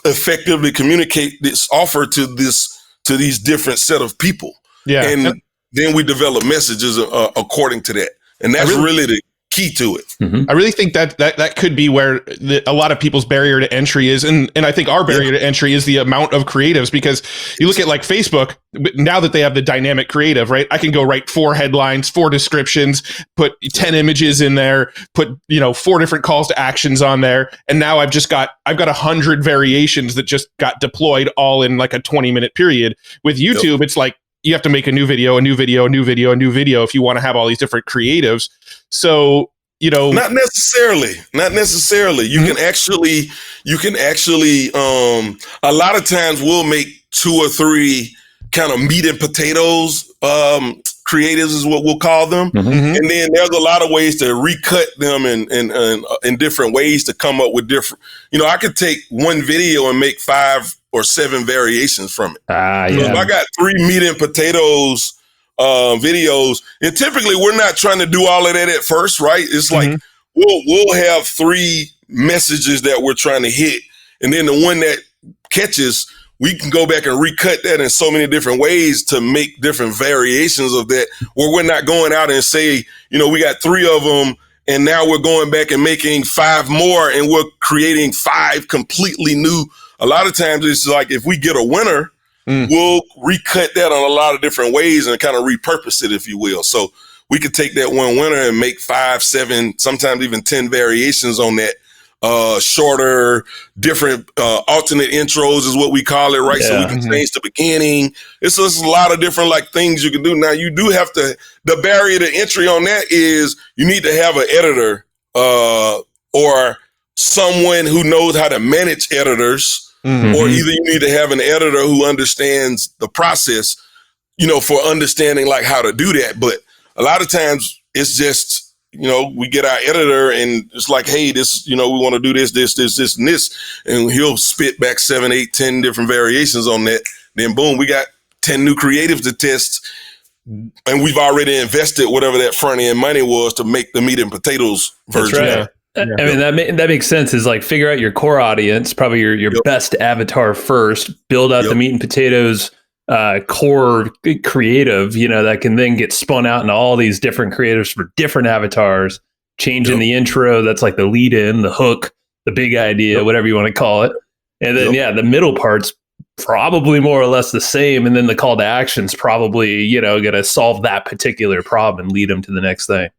effectively communicate this offer to these different set of people. Yeah. And then we develop messages according to that. And that's really the key to it. I really think that could be where a lot of people's barrier to entry is. And I think our barrier to entry is the amount of creatives, because you look at Facebook, now that they have the dynamic creative, right? I can go write 4 headlines, 4 descriptions, put 10 images in there, put, 4 different calls to actions on there. And now I've got 100 variations that just got deployed all in a 20-minute period. With YouTube, it's you have to make a new video, a new video, a new video, a new video if you want to have all these different creatives. So, not necessarily. You can actually, a lot of times we'll make 2 or 3 kind of meat and potatoes, creatives is what we'll call them. And then there's a lot of ways to recut them in different ways to come up with different, I could take one video and make 5 or 7 variations from it. So if I got 3 meat and potatoes videos, and typically we're not trying to do all of that at first, right? It's we'll have 3 messages that we're trying to hit, and then the one that catches, we can go back and recut that in so many different ways to make different variations of that, where we're not going out and say, we got 3 of them, and now we're going back and making 5 more, and we're creating 5 completely new. A lot of times it's if we get a winner, we'll recut that on a lot of different ways and kind of repurpose it, if you will. So we could take that one winner and make 5, 7, sometimes even 10 variations on that. Shorter, different alternate intros is what we call it, right? So we can change the beginning. It's just a lot of different things you can do. Now you do have to, the barrier to entry on that is you need to have an editor or someone who knows how to manage editors or either you need to have an editor who understands the process, for understanding like how to do that. But a lot of times it's just, we get our editor and it's like, hey, this, we want to do this, and this, and he'll spit back 7, 8, 10 different variations on that. Then boom, we got 10 new creatives to test, and we've already invested whatever that front end money was to make the meat and potatoes version. That's right. I mean, that makes sense. Is like figure out your core audience, probably your best avatar first, build out the meat and potatoes core creative, that can then get spun out into all these different creatives for different avatars, changing the intro. That's like the lead in, the hook, the big idea, whatever you want to call it. And then, the middle part's probably more or less the same. And then the call to action's probably, going to solve that particular problem and lead them to the next thing.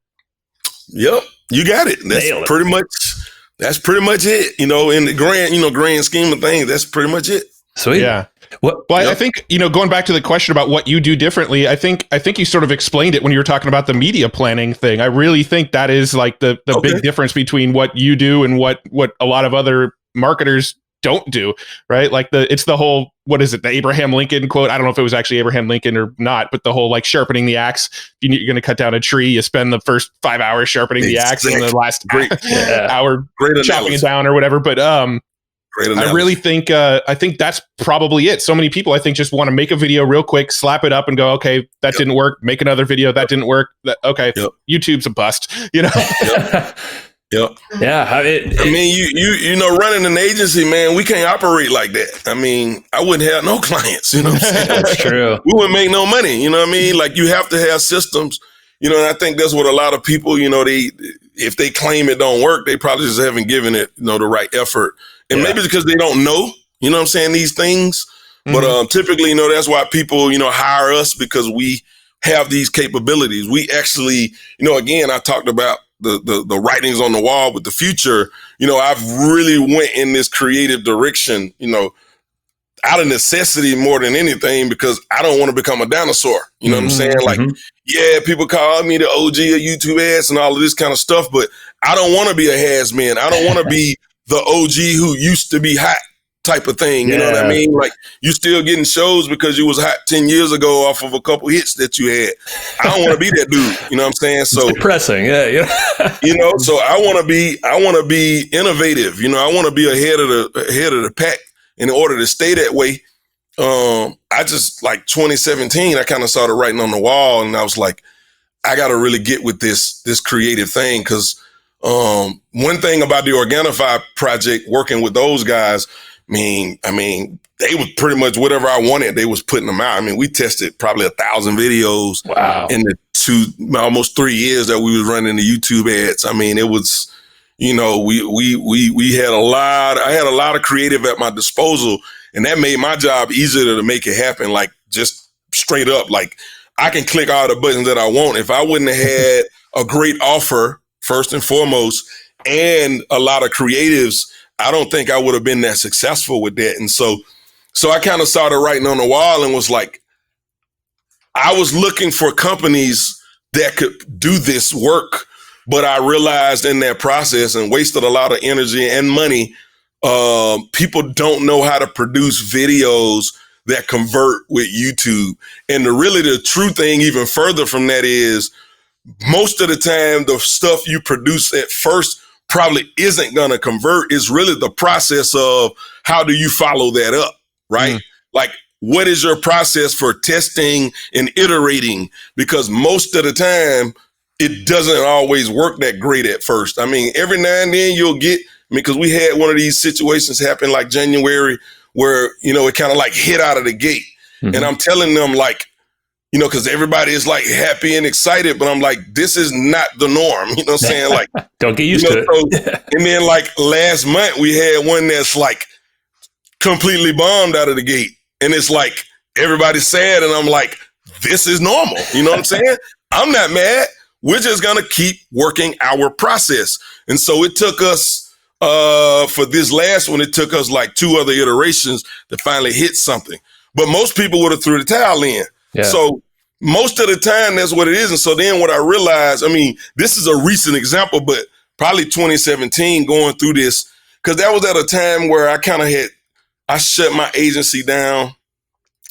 Yep. You got it. That's pretty much it. In the grand scheme of things, that's pretty much it. Sweet. Yeah. Well, I think, going back to the question about what you do differently, I think you sort of explained it when you were talking about the media planning thing. I really think that is like the big difference between what you do and what a lot of other marketers don't do, right? Like it's the whole, what is it? The Abraham Lincoln quote. I don't know if it was actually Abraham Lincoln or not, but the whole like sharpening the axe. You're going to cut down a tree. You spend the first 5 hours sharpening the axe and the last hour chopping it down or whatever. But, I really think that's probably it. So many people, I think, just want to make a video real quick, slap it up, and go, okay, that didn't work. Make another video, that didn't work. YouTube's a bust. Yep. Yeah. I mean, running an agency, man, we can't operate like that. I mean, I wouldn't have no clients. You know what I'm saying? That's true. We wouldn't make no money. You know what I mean? Like you have to have systems. And I think that's what a lot of people, if they claim it don't work, they probably just haven't given it, the right effort. And maybe it's because they don't know, what I'm saying, these things. But typically, that's why people, hire us, because we have these capabilities. We actually, again, I talked about the writings on the wall with the future. I've really went in this creative direction, out of necessity more than anything, because I don't want to become a dinosaur. You know what I'm saying? Like, people call me the OG of YouTube ads and all of this kind of stuff, but I don't want to be a has-been. I don't want to be the OG who used to be hot type of thing. You know what I mean? Like you still getting shows because you was hot 10 years ago off of a couple hits that you had. I don't want to be that dude. You know what I'm saying? So it's depressing. Yeah. So I want to be innovative. I want to be ahead of the pack. In order to stay that way, I just like 2017, I kind of started writing on the wall, and I was like, I got to really get with this creative thing. Cause one thing about the Organifi project, working with those guys, I mean, they was pretty much whatever I wanted, they was putting them out. I mean, we tested probably 1,000 videos in the almost 3 years that we was running the YouTube ads. I mean, it was, we had I had a lot of creative at my disposal, and that made my job easier to make it happen. Like just straight up, like I can click all the buttons that I want. If I wouldn't have had a great offer, first and foremost, and a lot of creatives, I don't think I would have been that successful with that. And so I kind of started writing on the wall and was like, I was looking for companies that could do this work, but I realized in that process, and wasted a lot of energy and money, people don't know how to produce videos that convert with YouTube. And the true thing even further from that is, most of the time, the stuff you produce at first probably isn't going to convert. It's really the process of how do you follow that up, right? Like, what is your process for testing and iterating? Because most of the time, it doesn't always work that great at first. I mean, every now and then you'll get, because we had one of these situations happen like January where, it kind of like hit out of the gate. And I'm telling them like, because everybody is like happy and excited, but I'm like, this is not the norm. You know what I'm saying? Like, don't get used to it. So, and then like last month we had one that's like completely bombed out of the gate. And it's like, everybody's sad. And I'm like, this is normal. You know what I'm saying? I'm not mad. We're just going to keep working our process. And so it took us, for this last one, it took us like 2 other iterations to finally hit something. But most people would have threw the towel in. Yeah. So most of the time, that's what it is. And so then what I realized, this is a recent example, but probably 2017 going through this, because that was at a time where I I shut my agency down.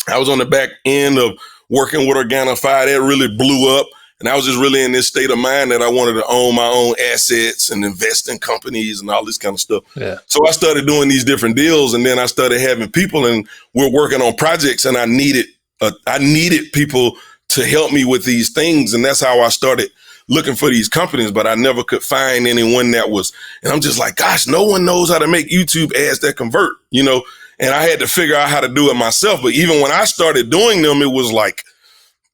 I was on the back end of working with Organifi. That really blew up. And I was just really in this state of mind that I wanted to own my own assets and invest in companies and all this kind of stuff. Yeah. So I started doing these different deals, and then I started having people, and we're working on projects, and I needed people to help me with these things. And that's how I started looking for these companies, but I never could find anyone that was, and I'm just like, gosh, no one knows how to make YouTube ads that convert, and I had to figure out how to do it myself. But even when I started doing them, it was like,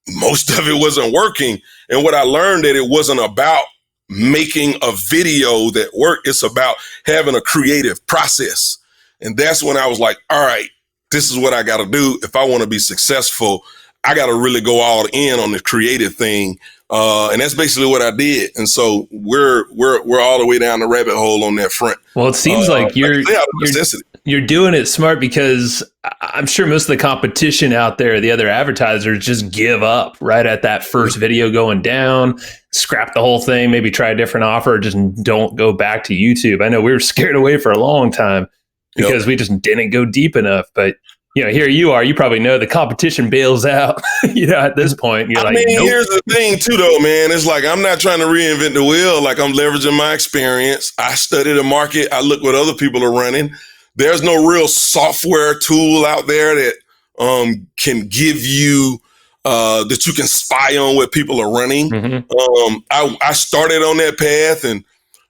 most of it wasn't working. And what I learned that it wasn't about making a video that worked. It's about having a creative process. And that's when I was like, all right, this is what I got to do. If I want to be successful, I got to really go all in on the creative thing. And that's basically what I did. And so we're all the way down the rabbit hole on that front. Well, it seems like you're doing it smart, because I'm sure most of the competition out there, the other advertisers, just give up right at that first video going down, scrap the whole thing, maybe try a different offer, or just don't go back to YouTube. I know we were scared away for a long time because we just didn't go deep enough. But here you are. You probably know the competition bails out. At this point, you're nope. Here's the thing too, though, man. It's like I'm not trying to reinvent the wheel. Like, I'm leveraging my experience. I study the market. I look what other people are running. There's no real software tool out there that can give you that you can spy on what people are running. Mm-hmm. I started on that path, and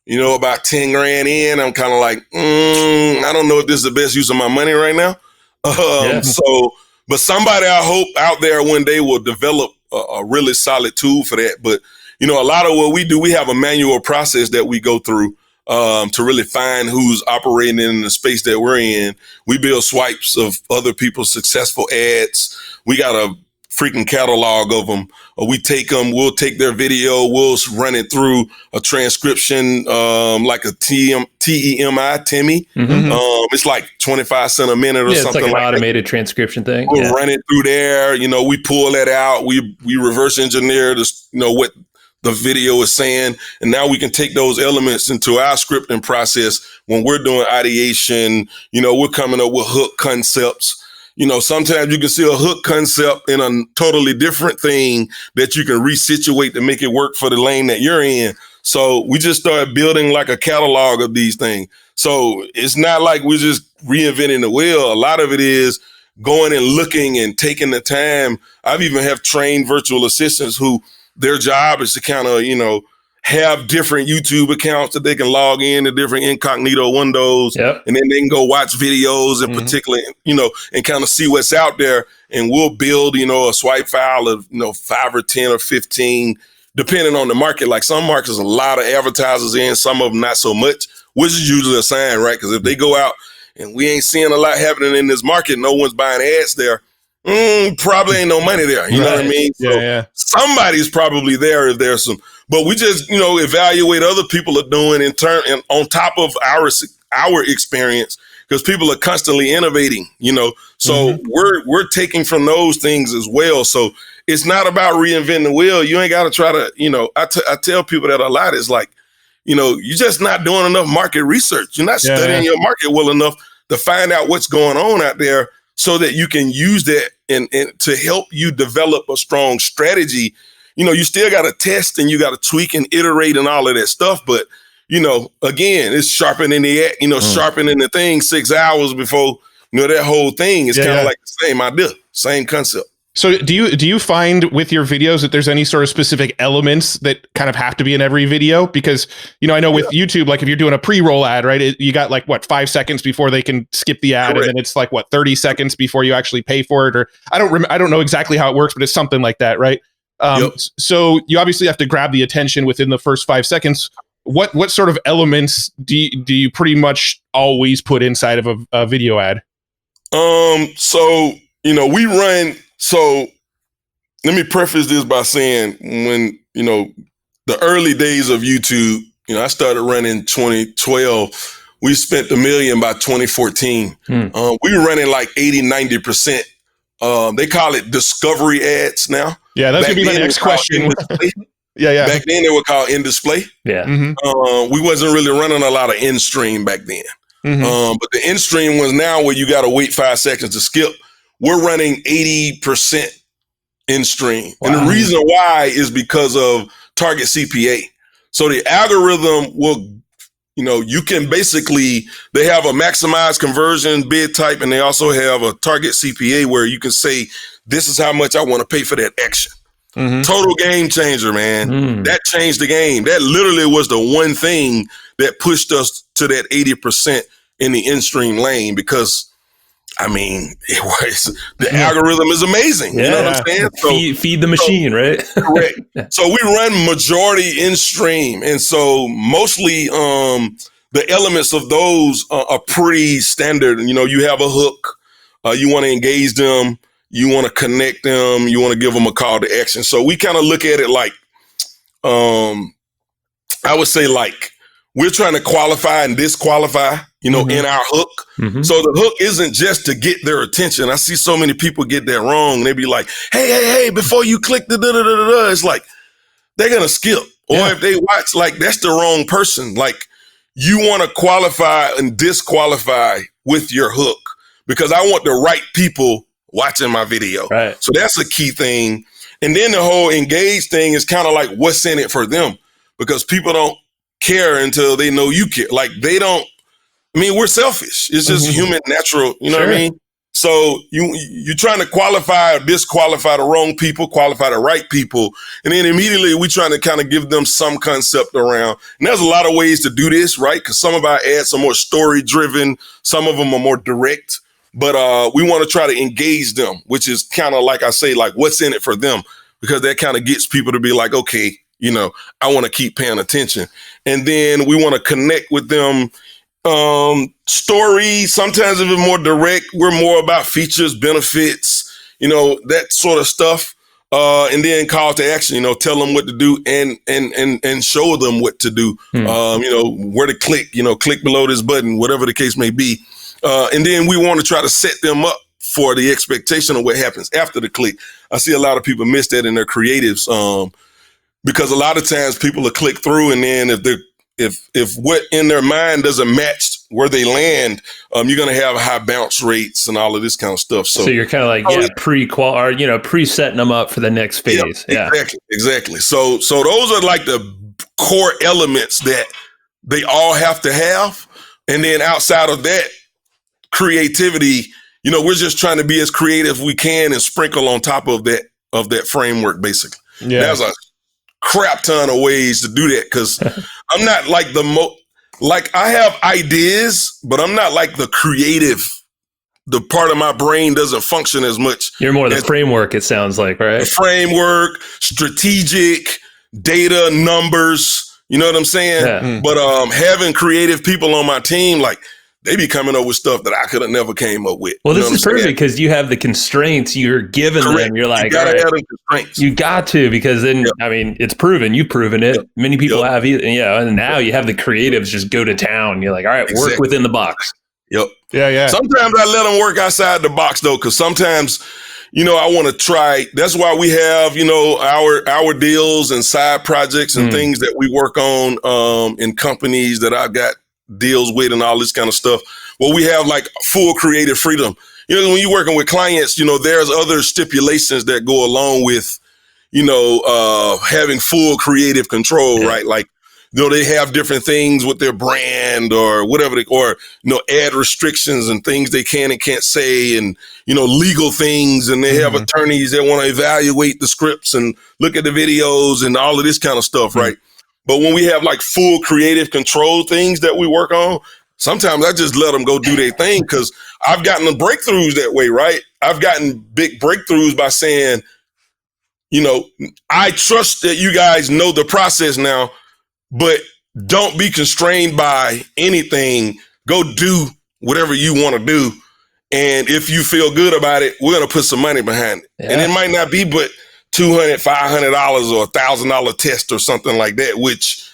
about 10 grand in, I'm kind of like, I don't know if this is the best use of my money right now. So, but somebody, I hope, out there one day will develop a really solid tool for that. But a lot of what we do, we have a manual process that we go through to really find who's operating in the space that we're in. We build swipes of other people's successful ads. We got a freaking catalog of them. We take them, we'll take their video, we'll run it through a transcription, like a TEMI. Mm-hmm. It's like 25 cents a minute or something like an like automated transcription thing. We'll run it through there. We pull that out. We reverse engineer what the video is saying. And now we can take those elements into our scripting process when we're doing ideation. We're coming up with hook concepts. Sometimes you can see a hook concept in a totally different thing that you can resituate to make it work for the lane that you're in. So we just started building like a catalog of these things. So it's not like we're just reinventing the wheel. A lot of it is going and looking and taking the time. I've even have trained virtual assistants who their job is to kind of, have different YouTube accounts that they can log in to different incognito windows. Yep. And then they can go watch videos in particular, and kind of see what's out there. And we'll build, a swipe file of, 5 or 10 or 15, depending on the market. Like, some markets, a lot of advertisers in, some of them not so much, which is usually a sign, right? Because if they go out and we ain't seeing a lot happening in this market, no one's buying ads there, probably ain't no money there. You know what I mean? So somebody's probably there if there's some. But we just, evaluate other people are doing in turn, and on top of our experience, because people are constantly innovating, So we're taking from those things as well. So it's not about reinventing the wheel. You ain't got to try to, I tell people that a lot. Is like, you're just not doing enough market research. You're not studying your market well enough to find out what's going on out there, so that you can use that and to help you develop a strong strategy. You still got to test, and you got to tweak and iterate and all of that stuff. But, again, it's sharpening the, sharpening the thing 6 hours before, that whole thing is kind of like the same idea, same concept. So do you find with your videos that there's any sort of specific elements that kind of have to be in every video? Because, I know with YouTube, like if you're doing a pre-roll ad, right, you got like 5 seconds before they can skip the ad. Correct. And then it's like 30 seconds before you actually pay for it, or I don't know exactly how it works, but it's something like that, right? So you obviously have to grab the attention within the first 5 seconds. What sort of elements do you pretty much always put inside of a video ad? So we run. So let me preface this by saying, when the early days of YouTube, I started running 2012. We spent $1 million by 2014. We were running like 80-90%. They call it discovery ads now. Yeah, that's going to be my next question. Yeah. Back then they were called in display. Yeah. We wasn't really running a lot of in stream back then. But the in-stream ones now where you got to wait 5 seconds to skip, we're running 80% in-stream. Wow. And the reason why is because of target CPA. So the algorithm will, you can basically, they have a maximized conversion bid type, and they also have a target CPA where you can say, this is how much I want to pay for that action. Total game changer, man. That changed the game. That literally was the one thing that pushed us to that 80% in the in-stream lane because, the algorithm is amazing. You know what I'm saying? So, feed the machine, right? Correct. So we run majority in-stream. And so mostly the elements of those are pretty standard. You have a hook. You want to engage them. You want to connect them. You want to give them a call to action. So we kind of look at it like, I would say like, we're trying to qualify and disqualify, in our hook. So the hook isn't just to get their attention. I see so many people get that wrong. They be like, hey, before you click the da-da-da-da-da, it's like, they're going to skip. Or if they watch, like, that's the wrong person. Like, you want to qualify and disqualify with your hook because I want the right people watching my video. Right. So that's a key thing. And then the whole engage thing is kind of like what's in it for them because people don't care until they know you care. Like they don't, we're selfish. It's just human natural, you know what I mean? So you're trying to qualify or disqualify the wrong people, qualify the right people. And then immediately we trying to kind of give them some concept around. And there's a lot of ways to do this, right? Because some of our ads are more story driven. Some of them are more direct, but we want to try to engage them, which is kind of like I say, like what's in it for them, because that kind of gets people to be like, okay, I want to keep paying attention. And then we want to connect with them. Story, sometimes if it's more direct, we're more about features, benefits, that sort of stuff. And then call to action, tell them what to do and show them what to do. Where to click, click below this button, whatever the case may be. And then we want to try to set them up for the expectation of what happens after the click. I see a lot of people miss that in their creatives. Because a lot of times people will click through and then if what in their mind doesn't match where they land, you're going to have high bounce rates and all of this kind of stuff. So you're kind of like, pre-setting them up for the next phase. Yeah. Exactly. So those are like the core elements that they all have to have. And then outside of that, creativity, we're just trying to be as creative as we can and sprinkle on top of that framework, basically. Yeah. There's a crap ton of ways to do that because I'm not like I have ideas, but I'm not like the creative. The part of my brain doesn't function as much. You're more the framework, it sounds like, right? The framework, strategic, data, numbers, you know what I'm saying? Yeah. But having creative people on my team, like, they be coming up with stuff that I could have never came up with. Well, this is perfect because you have the constraints you're giving them. You're like, you gotta have the constraints. You got to, because then, it's proven. You've proven it. Yep. Many people have, and now you have the creatives just go to town. You're like, all right, work within the box. Yep. Yeah. Sometimes I let them work outside the box though, because sometimes, I want to try. That's why we have, our deals and side projects and things that we work on in companies that I've got deals with and all this kind of stuff. Well, we have like full creative freedom. When you're working with clients, there's other stipulations that go along with, having full creative control, right? Like, they have different things with their brand or whatever, ad restrictions and things they can and can't say and, legal things. And they have attorneys that want to evaluate the scripts and look at the videos and all of this kind of stuff, right? But when we have like full creative control things that we work on, sometimes I just let them go do their thing because I've gotten the breakthroughs that way, right? I've gotten big breakthroughs by saying, I trust that you guys know the process now, but don't be constrained by anything. Go do whatever you want to do. And if you feel good about it, we're going to put some money behind it. Yeah. And it might not be, but $200, $500 or $1,000 test or something like that, which,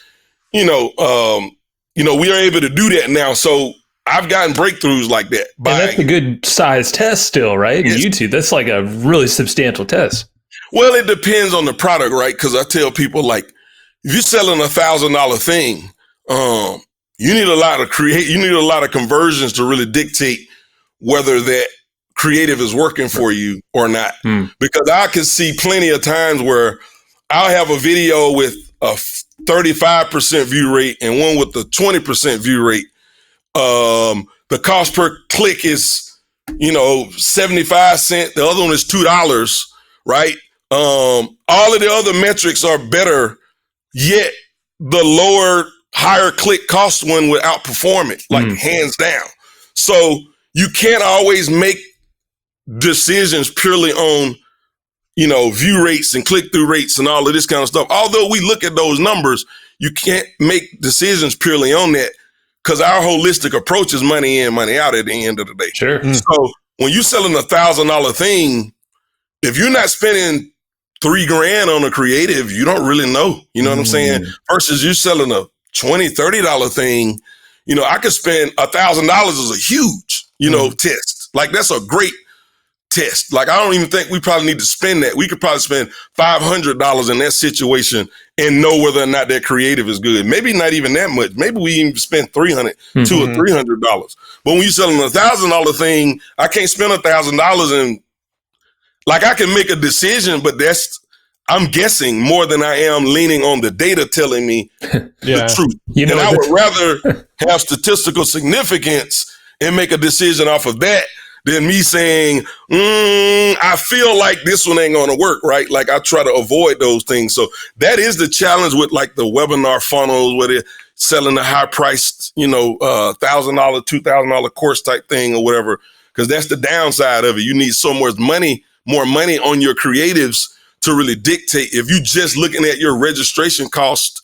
we are able to do that now. So I've gotten breakthroughs like that. And that's a good size test still, right? Yes. YouTube, that's like a really substantial test. Well, it depends on the product, right? Because I tell people, like, if you're selling $1,000 thing, you need a lot of conversions to really dictate whether that creative is working for you or not. Because I can see plenty of times where I'll have a video with a 35% view rate and one with a 20% view rate. The cost per click is, 75 cents. The other one is $2, right? All of the other metrics are better, yet the higher click cost one would outperform it, like hands down. So you can't always make decisions purely on, view rates and click-through rates and all of this kind of stuff. Although we look at those numbers, you can't make decisions purely on that because our holistic approach is money in, money out at the end of the day. Sure. So when you're selling $1,000 thing, if you're not spending $3,000 on a creative, you don't really know. You know what I'm saying? Versus you selling a $20, $30 thing, I could spend $1,000 is a huge, test. Like that's a great test. Like I don't even think we probably need to spend that. We could probably spend $500 in that situation and know whether or not that creative is good. Maybe not even that much. Maybe we even spend $200 or $300. But when you're selling a $1,000 thing, I can't spend $1,000 and like I can make a decision, but I'm guessing more than I am leaning on the data telling me the truth. And I would rather have statistical significance and make a decision off of that than me saying, I feel like this one ain't gonna work, right? Like I try to avoid those things. So that is the challenge with like the webinar funnels where they're selling the high priced, $1,000, $2,000 course type thing or whatever, because that's the downside of it. You need so much money, more money on your creatives to really dictate. If you just looking at your registration cost,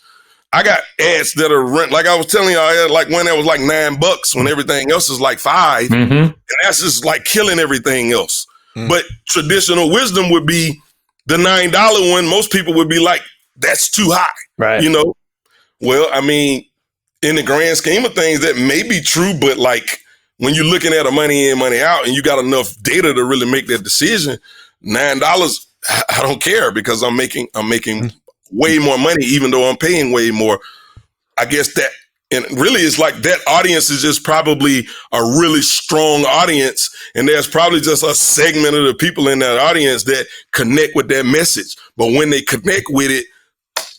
I got ads that are like I was telling you, I had like one that was like $9 when everything else is like $5, and that's just like killing everything else. But traditional wisdom would be the $9 one. Most people would be like, that's too high, right? Well, I mean, in the grand scheme of things, that may be true, but like when you're looking at a money in, money out, and you got enough data to really make that decision, $9, I don't care because I'm making way more money, even though I'm paying way more. I guess that, and really it's like that audience is just probably a really strong audience. And there's probably just a segment of the people in that audience that connect with that message. But when they connect with it,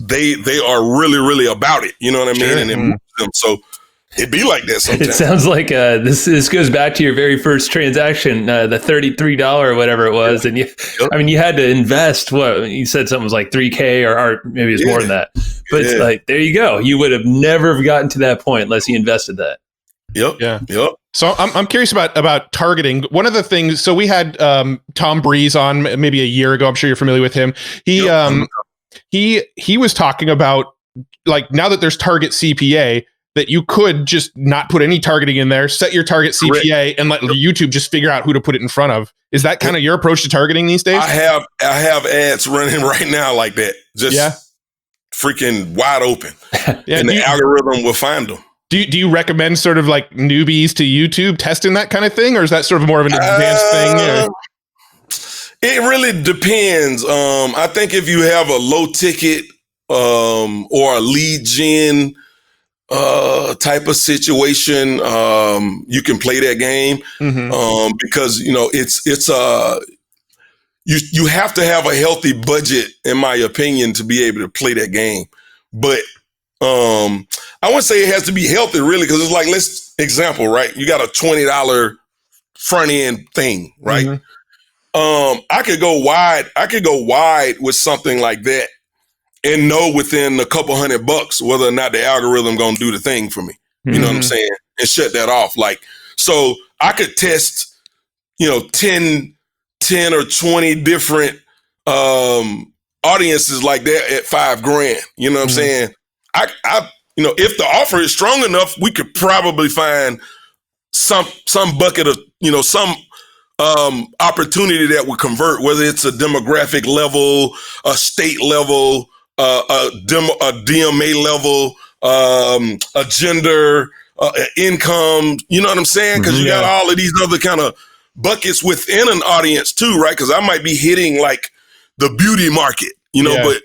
they are really, really about it. You know what I mean? And it moves them. So it'd be like that sometimes. It sounds like this goes back to your very first transaction, the $33 or whatever it was. And you had to invest what you said something was like $3,000 or maybe it's more than that. But it's like, there you go. You would have never gotten to that point unless you invested that. Yep. So I'm curious about targeting. One of the things, so we had Tom Breeze on maybe a year ago. I'm sure you're familiar with him. He was talking about like now that there's target CPA, that you could just not put any targeting in there, set your target CPA, and let YouTube just figure out who to put it in front of. Is that kind of your approach to targeting these days? I have ads running right now like that, just freaking wide open, and the algorithm will find them. Do you recommend sort of like newbies to YouTube testing that kind of thing, or is that sort of more of an advanced thing? It really depends. I think if you have a low ticket or a lead gen type of situation, you can play that game because it's you have to have a healthy budget, in my opinion, to be able to play that game. But I wouldn't say it has to be healthy, really, because it's like, let's example, right? You got a $20 front end thing, right? I could go wide. I could go wide with something like that and know within a couple $100 whether or not the algorithm gonna do the thing for me. You know what I'm saying? And shut that off. Like, so I could test, 10 or 20 different audiences like that at $5,000. You know what I'm saying? I if the offer is strong enough, we could probably find some bucket of, some opportunity that would convert, whether it's a demographic level, a state level, a DMA level, a gender, income, you know what I'm saying? Because you got all of these other kind of buckets within an audience too, right? Because I might be hitting like the beauty market, but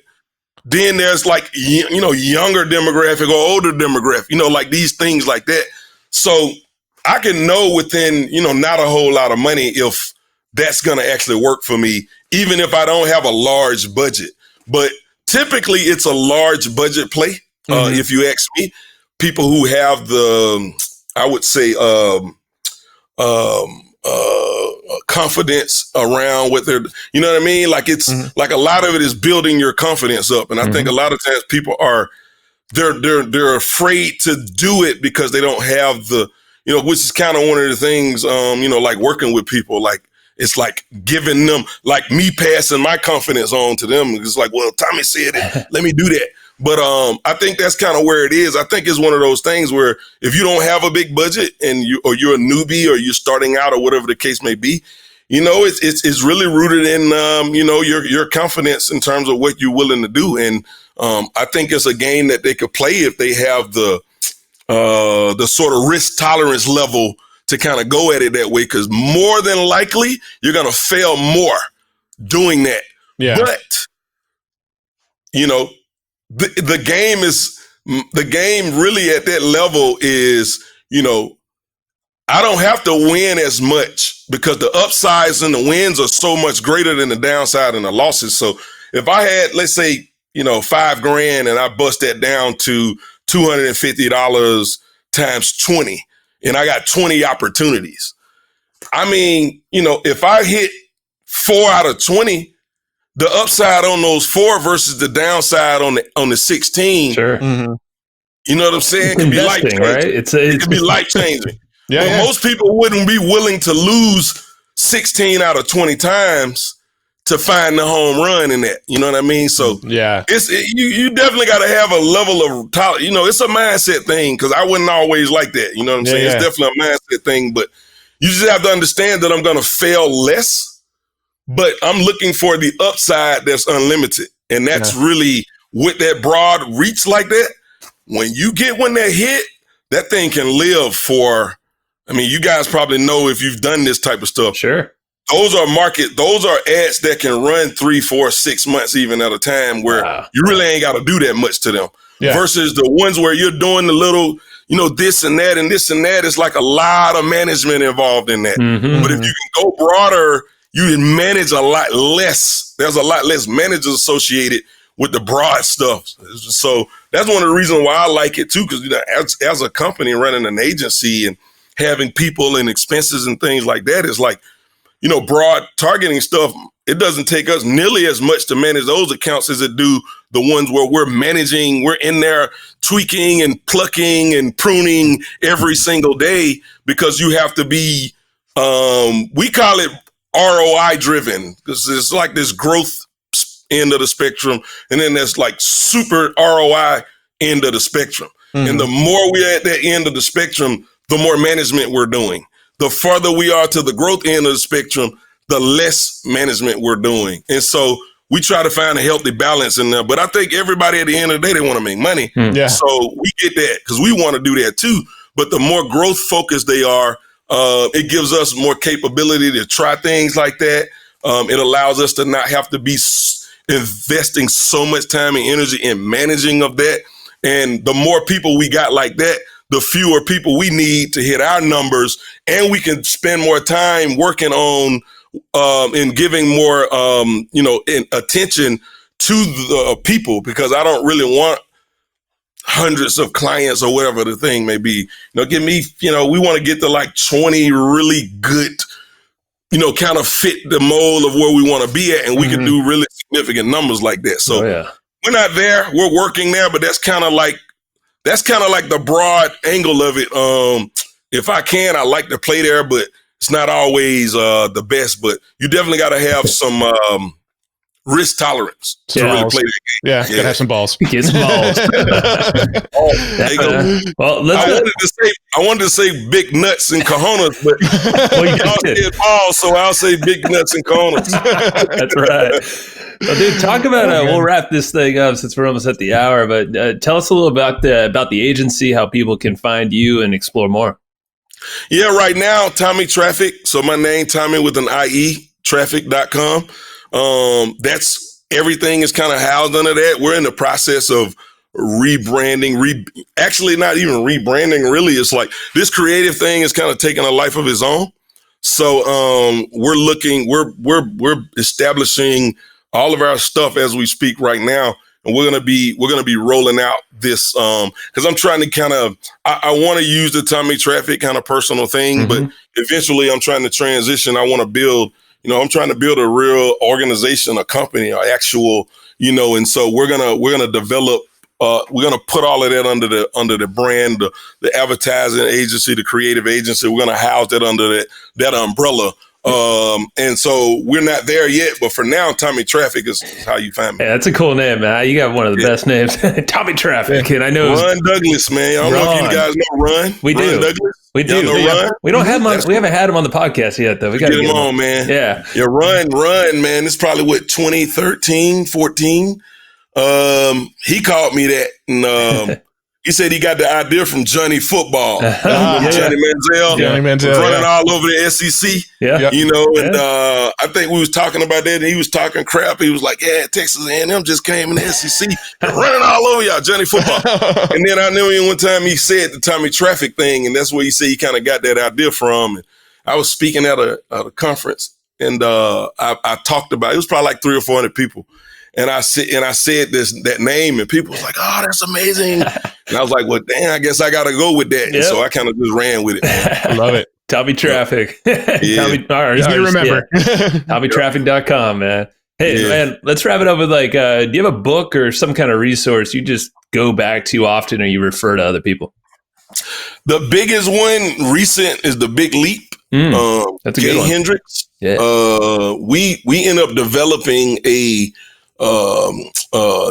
Then there's like, younger demographic or older demographic, like these things like that. So I can know within, not a whole lot of money if that's going to actually work for me, even if I don't have a large budget. But typically it's a large budget play. If you ask me, people who have I would say, confidence around what they're, you know what I mean? Like it's like a lot of it is building your confidence up. And I think a lot of times people they're afraid to do it because they don't have which is kind of one of the things, like working with people, like it's like giving them, like me passing my confidence on to them. It's like, well, Tommie said it, let me do that. But I think that's kind of where it is. I think it's one of those things where if you don't have a big budget and you're a newbie or you're starting out or whatever the case may be, it's really rooted in your confidence in terms of what you're willing to do. And I think it's a game that they could play if they have the sort of risk tolerance level to kind of go at it that way. Because more than likely you're gonna fail more doing that. Yeah. But the game really at that level is, I don't have to win as much because the upsides and the wins are so much greater than the downside and the losses. So if I had, let's say, $5,000 and I bust that down to $250 times 20 and I got 20 opportunities. I mean, if I hit 4 out of 20, the upside on those 4 versus the downside on the 16. Sure. Mm-hmm. You know what I'm saying? It can be life changing, right? It can be life changing. But most people wouldn't be willing to lose 16 out of 20 times to find the home run in that. You know what I mean? So you definitely got to have a level of tolerance. It's a mindset thing because I wasn't always like that. You know what I'm saying? It's definitely a mindset thing, but you just have to understand that I'm going to fail less. But I'm looking for the upside that's unlimited. And that's really with that broad reach like that. When you get one that hit, that thing can live for, you guys probably know if you've done this type of stuff. Sure. Those are ads that can run 3, 4, 6 months even at a time where you really ain't got to do that much to them. Yeah. Versus the ones where you're doing the little, this and that and this and that. It's like a lot of management involved in that. Mm-hmm. But if you can go broader, you can manage a lot less. There's a lot less managers associated with the broad stuff. So that's one of the reasons why I like it too. Because as a company running an agency and having people and expenses and things like that, is like, broad targeting stuff. It doesn't take us nearly as much to manage those accounts as it do the ones where we're managing. We're in there tweaking and plucking and pruning every single day because you have to be. We call it ROI driven because it's like this growth end of the spectrum. And then there's like super ROI end of the spectrum. Mm-hmm. And the more we're at that end of the spectrum, the more management we're doing. The farther we are to the growth end of the spectrum, the less management we're doing. And so we try to find a healthy balance in there. But I think everybody at the end of the day, they want to make money. Mm-hmm. Yeah. So we get that because we want to do that too. But the more growth focused they are, it gives us more capability to try things like that. It allows us to not have to be investing so much time and energy in managing of that. And the more people we got like that, the fewer people we need to hit our numbers, and we can spend more time working on and giving more, attention to the people, because I don't really want hundreds of clients or whatever the thing may be. Give me, we want to get to like 20 really good, kind of fit the mold of where we want to be at, and we can do really significant numbers like that. So we're not there, we're working there, but that's kind of like the broad angle of it. If I can, I like to play there, but it's not always the best. But you definitely got to have some risk tolerance to really play that game. Yeah, gotta have some balls. Get some balls. There you go. Well, I wanted to say big nuts and cojones, but y'all said balls, so I'll say big nuts and cojones. That's right. Well, dude, talk about we'll wrap this thing up since we're almost at the hour, but tell us a little about the agency, how people can find you and explore more. Yeah, right now, Tommie Traffic. So my name, Tommie with an IE, traffic.com. That's everything is kind of housed under that. We're in the process of rebranding, actually not even rebranding. Really, it's like this creative thing is kind of taking a life of its own. So we're establishing all of our stuff as we speak right now. And we're gonna be rolling out this because I'm trying to kind of I want to use the Tommie Traffic kind of personal thing, but eventually I'm trying to transition. I want to build, I'm trying to build a real organization, a company, an actual, and so we're gonna develop. We're gonna put all of that under the brand, the advertising agency, the creative agency. We're gonna house that under that umbrella. And so we're not there yet, but for now, Tommie Traffic is how you find me. Yeah, that's a cool name, man. You got one of the best names, Tommie Traffic. And I know Ron Douglas, man. I don't know if you guys know Ron. We do. Ron Douglas. We do. Ron? We don't have him on. We haven't had him on the podcast yet, though. We got to get him on, man. Yeah. Yeah, Ron, man. It's probably 2013, 14. He called me that, and he said he got the idea from Johnny Football. Johnny Manziel. Running all over the SEC. Yeah. And I think we was talking about that, and he was talking crap. He was like, yeah, Texas A&M just came in the SEC running all over y'all, Johnny Football. And then I knew him one time he said the Tommie Traffic thing, and that's where he said he kind of got that idea from. And I was speaking at a conference, and I talked about it. It was probably like 300 or 400 people. And I said that name, and people was like, "Oh, that's amazing!" And I was like, "Well, damn, I guess I got to go with that." Yep. And so I kind of just ran with it. I love it. Tommie Traffic. Yeah. Easy to remember. TommieTraffic.com, man. Hey, man, let's wrap it up with do you have a book or some kind of resource you just go back to often, or you refer to other people? The biggest one recent is The Big Leap. That's a good one. Hendricks. Yeah. We end up developing a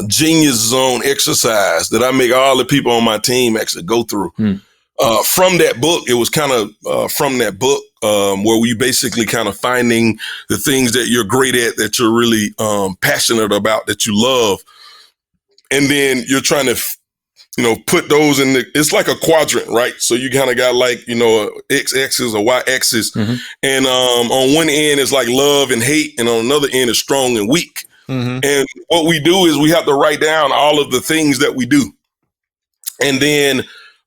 genius zone exercise that I make all the people on my team actually go through. From that book, it was kind of from that book where we basically kind of finding the things that you're great at, that you're really passionate about, that you love, and then you're trying to put those in it's like a quadrant, right? So you kind of got x-axis or y-axis, and on one end is like love and hate, and on another end is strong and weak. And what we do is we have to write down all of the things that we do. And then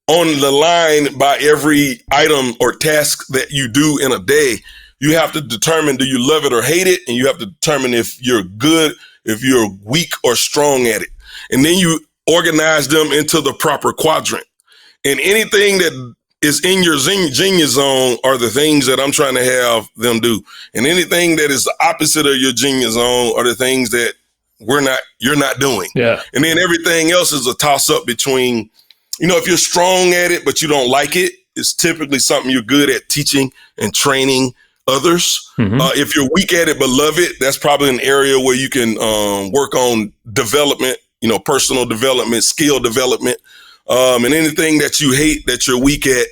on the line by every item or task that you do in a day, you have to determine, do you love it or hate it? And you have to determine if you're good, if you're weak or strong at it. And then you organize them into the proper quadrant. And anything that is in your genius zone are the things that I'm trying to have them do. And anything that is the opposite of your genius zone are the things that you're not doing. Yeah. And then everything else is a toss up between, if you're strong at it, but you don't like it, it's typically something you're good at teaching and training others. If you're weak at it, but love it, that's probably an area where you can work on development, personal development, skill development. And anything that you hate, that you're weak at,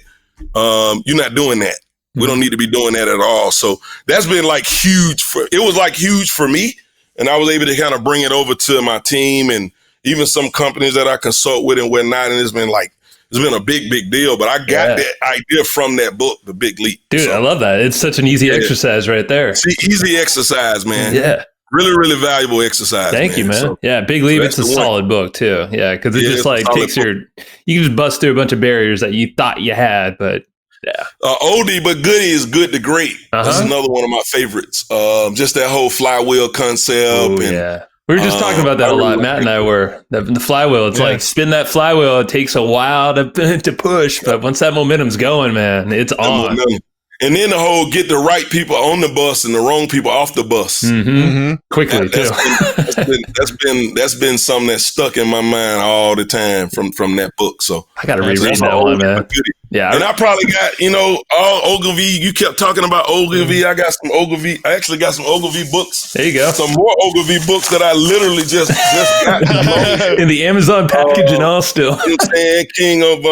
you're not doing that. We don't need to be doing that at all. So that's been huge for me. And I was able to kind of bring it over to my team and even some companies that I consult with and whatnot. And it's been a big, big deal. But I got that idea from that book, The Big Leap. Dude, I love that. It's such an easy exercise right there. See, easy exercise, man. Yeah. Really, really valuable exercise. Thank you, man. So, Big Leap, it's a solid book too. Yeah, because it just takes you can just bust through a bunch of barriers that you thought you had, but oldie but goodie is good to great. That's another one of my favorites. Just that whole flywheel concept. We were just talking about that a lot. Matt and I were. The flywheel, it's like spin that flywheel. It takes a while to push, but once that momentum's going, man, it's on. And then the whole get the right people on the bus and the wrong people off the bus. Quickly, too. That's been something that's stuck in my mind all the time from that book. So I got to reread that one, man. Yeah. And I probably got, all Ogilvy. You kept talking about Ogilvy. I got some Ogilvy. I actually got some Ogilvy books. There you go. Some more Ogilvy books that I literally just got. In the Amazon package and all still. You know what I'm saying? King of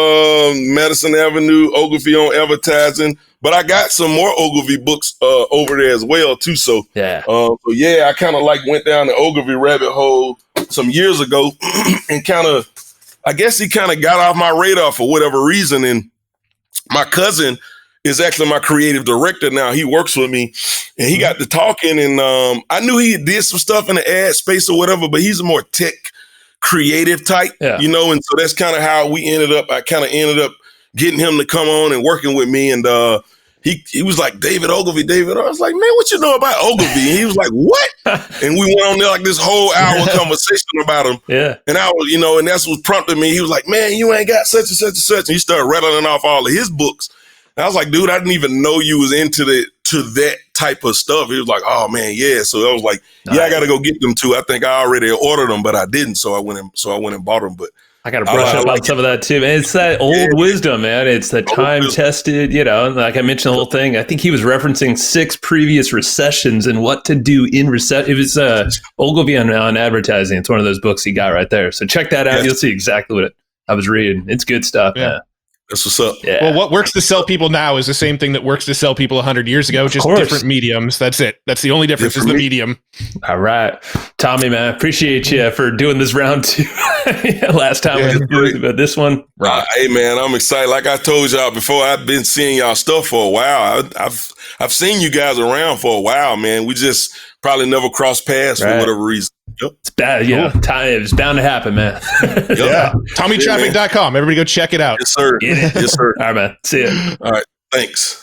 Madison Avenue, Ogilvy on advertising. But I got some more Ogilvy books over there as well, too. So, I kind of went down the Ogilvy rabbit hole some years ago and I guess he kind of got off my radar for whatever reason. And my cousin is actually my creative director now. He works with me, and he got to talking, and I knew he did some stuff in the ad space or whatever, but he's a more tech creative type, you know, and so that's kind of how we ended up. I kind of ended up getting him to come on and working with me, and he was like, David Ogilvy. I was like, man, what you know about Ogilvy? And he was like, what? And we went on there like this whole hour conversation about him. Yeah. And I was, you know, and that's what prompted me. He was like, man, you ain't got such and such and such. And he started rattling off all of his books. And I was like, dude, I didn't even know you was into that type of stuff. He was like, oh man, yeah. So I was like, yeah, I got to go get them too. I think I already ordered them, but I didn't. So I went and bought them. But I got to brush up on some of that too, man. It's that old wisdom, man. It's the time-tested, you know, like I mentioned the whole thing. I think he was referencing 6 previous recessions and what to do in recession. It was Ogilvy on advertising. It's one of those books he got right there. So check that out. You'll see exactly what I was reading. It's good stuff, man. That's what's up. Yeah. Well, what works to sell people now is the same thing that works to sell people 100 years ago, just different mediums. That's it. That's the only difference is the medium. All right. Tommie, man, appreciate you for doing this round 2. Last time we did but this one. Hey, man, I'm excited. Like I told y'all before, I've been seeing y'all stuff for a while. I've seen you guys around for a while, man. We just probably never crossed paths for whatever reason. Yep. It's bad, it's bound to happen, man. Yeah. TommieTraffic.com. Everybody go check it out. Yes, sir. Yes, sir. All right, man. See ya. All right. Thanks.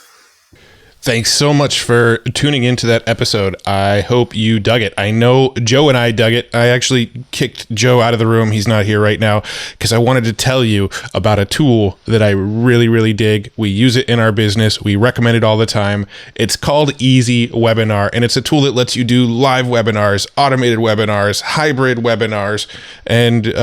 Thanks so much for tuning into that episode. I hope you dug it. I know Joe and I dug it. I actually kicked Joe out of the room. He's not here right now because I wanted to tell you about a tool that I really, really dig. We use it in our business. We recommend it all the time. It's called Easy Webinar, and it's a tool that lets you do live webinars, automated webinars, hybrid webinars, and,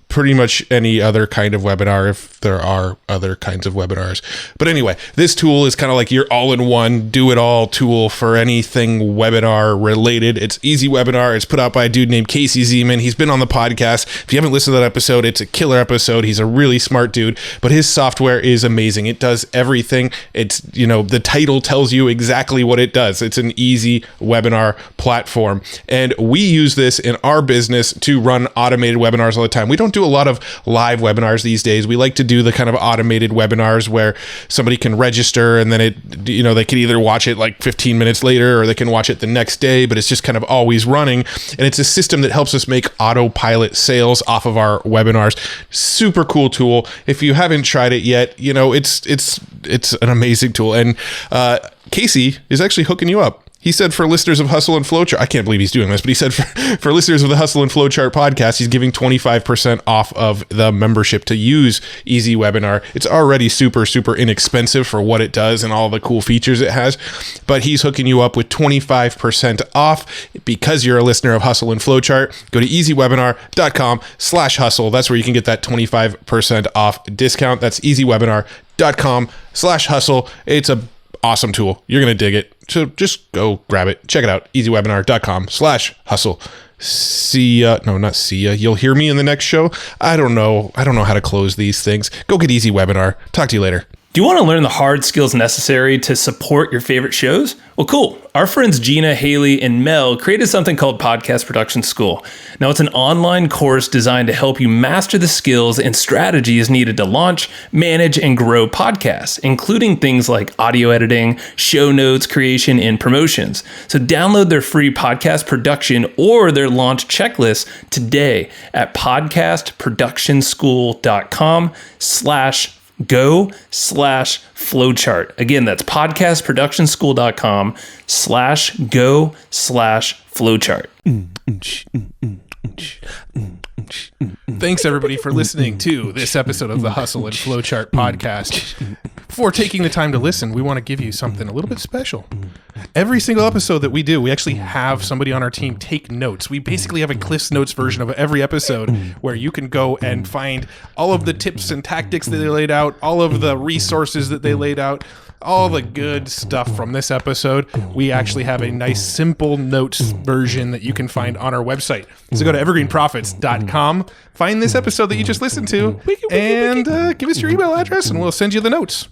pretty much any other kind of webinar if there are other kinds of webinars. But anyway, this tool is kind of like your all-in-one, do-it-all tool for anything webinar related. It's Easy Webinar. It's put out by a dude named Casey Zeman. He's been on the podcast. If you haven't listened to that episode, it's a killer episode. He's a really smart dude, but his software is amazing. It does everything. It's, the title tells you exactly what it does. It's an easy webinar platform. And we use this in our business to run automated webinars all the time. We don't do a lot of live webinars these days. We like to do the kind of automated webinars where somebody can register and then they can either watch it like 15 minutes later or they can watch it the next day, but it's just kind of always running. And it's a system that helps us make autopilot sales off of our webinars. Super cool tool. If you haven't tried it yet, it's an amazing tool. And Casey is actually hooking you up. He said for listeners of Hustle and Flowchart, I can't believe he's doing this, but he said for listeners of the Hustle and Flowchart podcast, he's giving 25% off of the membership to use Easy Webinar. It's already super, super inexpensive for what it does and all the cool features it has, but he's hooking you up with 25% off because you're a listener of Hustle and Flowchart. Go to easywebinar.com/hustle. That's where you can get that 25% off discount. That's easywebinar.com/hustle. It's a awesome tool. You're going to dig it. So just go grab it. Check it out. easywebinar.com/hustle. See ya. No, not see ya. You'll hear me in the next show. I don't know how to close these things. Go get Easy Webinar. Talk to you later. Do you want to learn the hard skills necessary to support your favorite shows? Well, cool. Our friends Gina, Haley, and Mel created something called Podcast Production School. Now, it's an online course designed to help you master the skills and strategies needed to launch, manage, and grow podcasts, including things like audio editing, show notes creation, and promotions. So download their free podcast production or their launch checklist today at podcastproductionschool.com/go/flowchart. Again, that's podcastproductionschool.com/go/flowchart. Thanks everybody for listening to this episode of the Hustle and Flowchart podcast. Before taking the time to listen, we want to give you something a little bit special. Every single episode that we do, we actually have somebody on our team take notes. We basically have a Cliff's Notes version of every episode where you can go and find all of the tips and tactics that they laid out, all of the resources that they laid out, all the good stuff from this episode. We actually have a nice simple notes version that you can find on our website. So go to evergreenprofits.com, find this episode that you just listened to, and give us your email address and we'll send you the notes.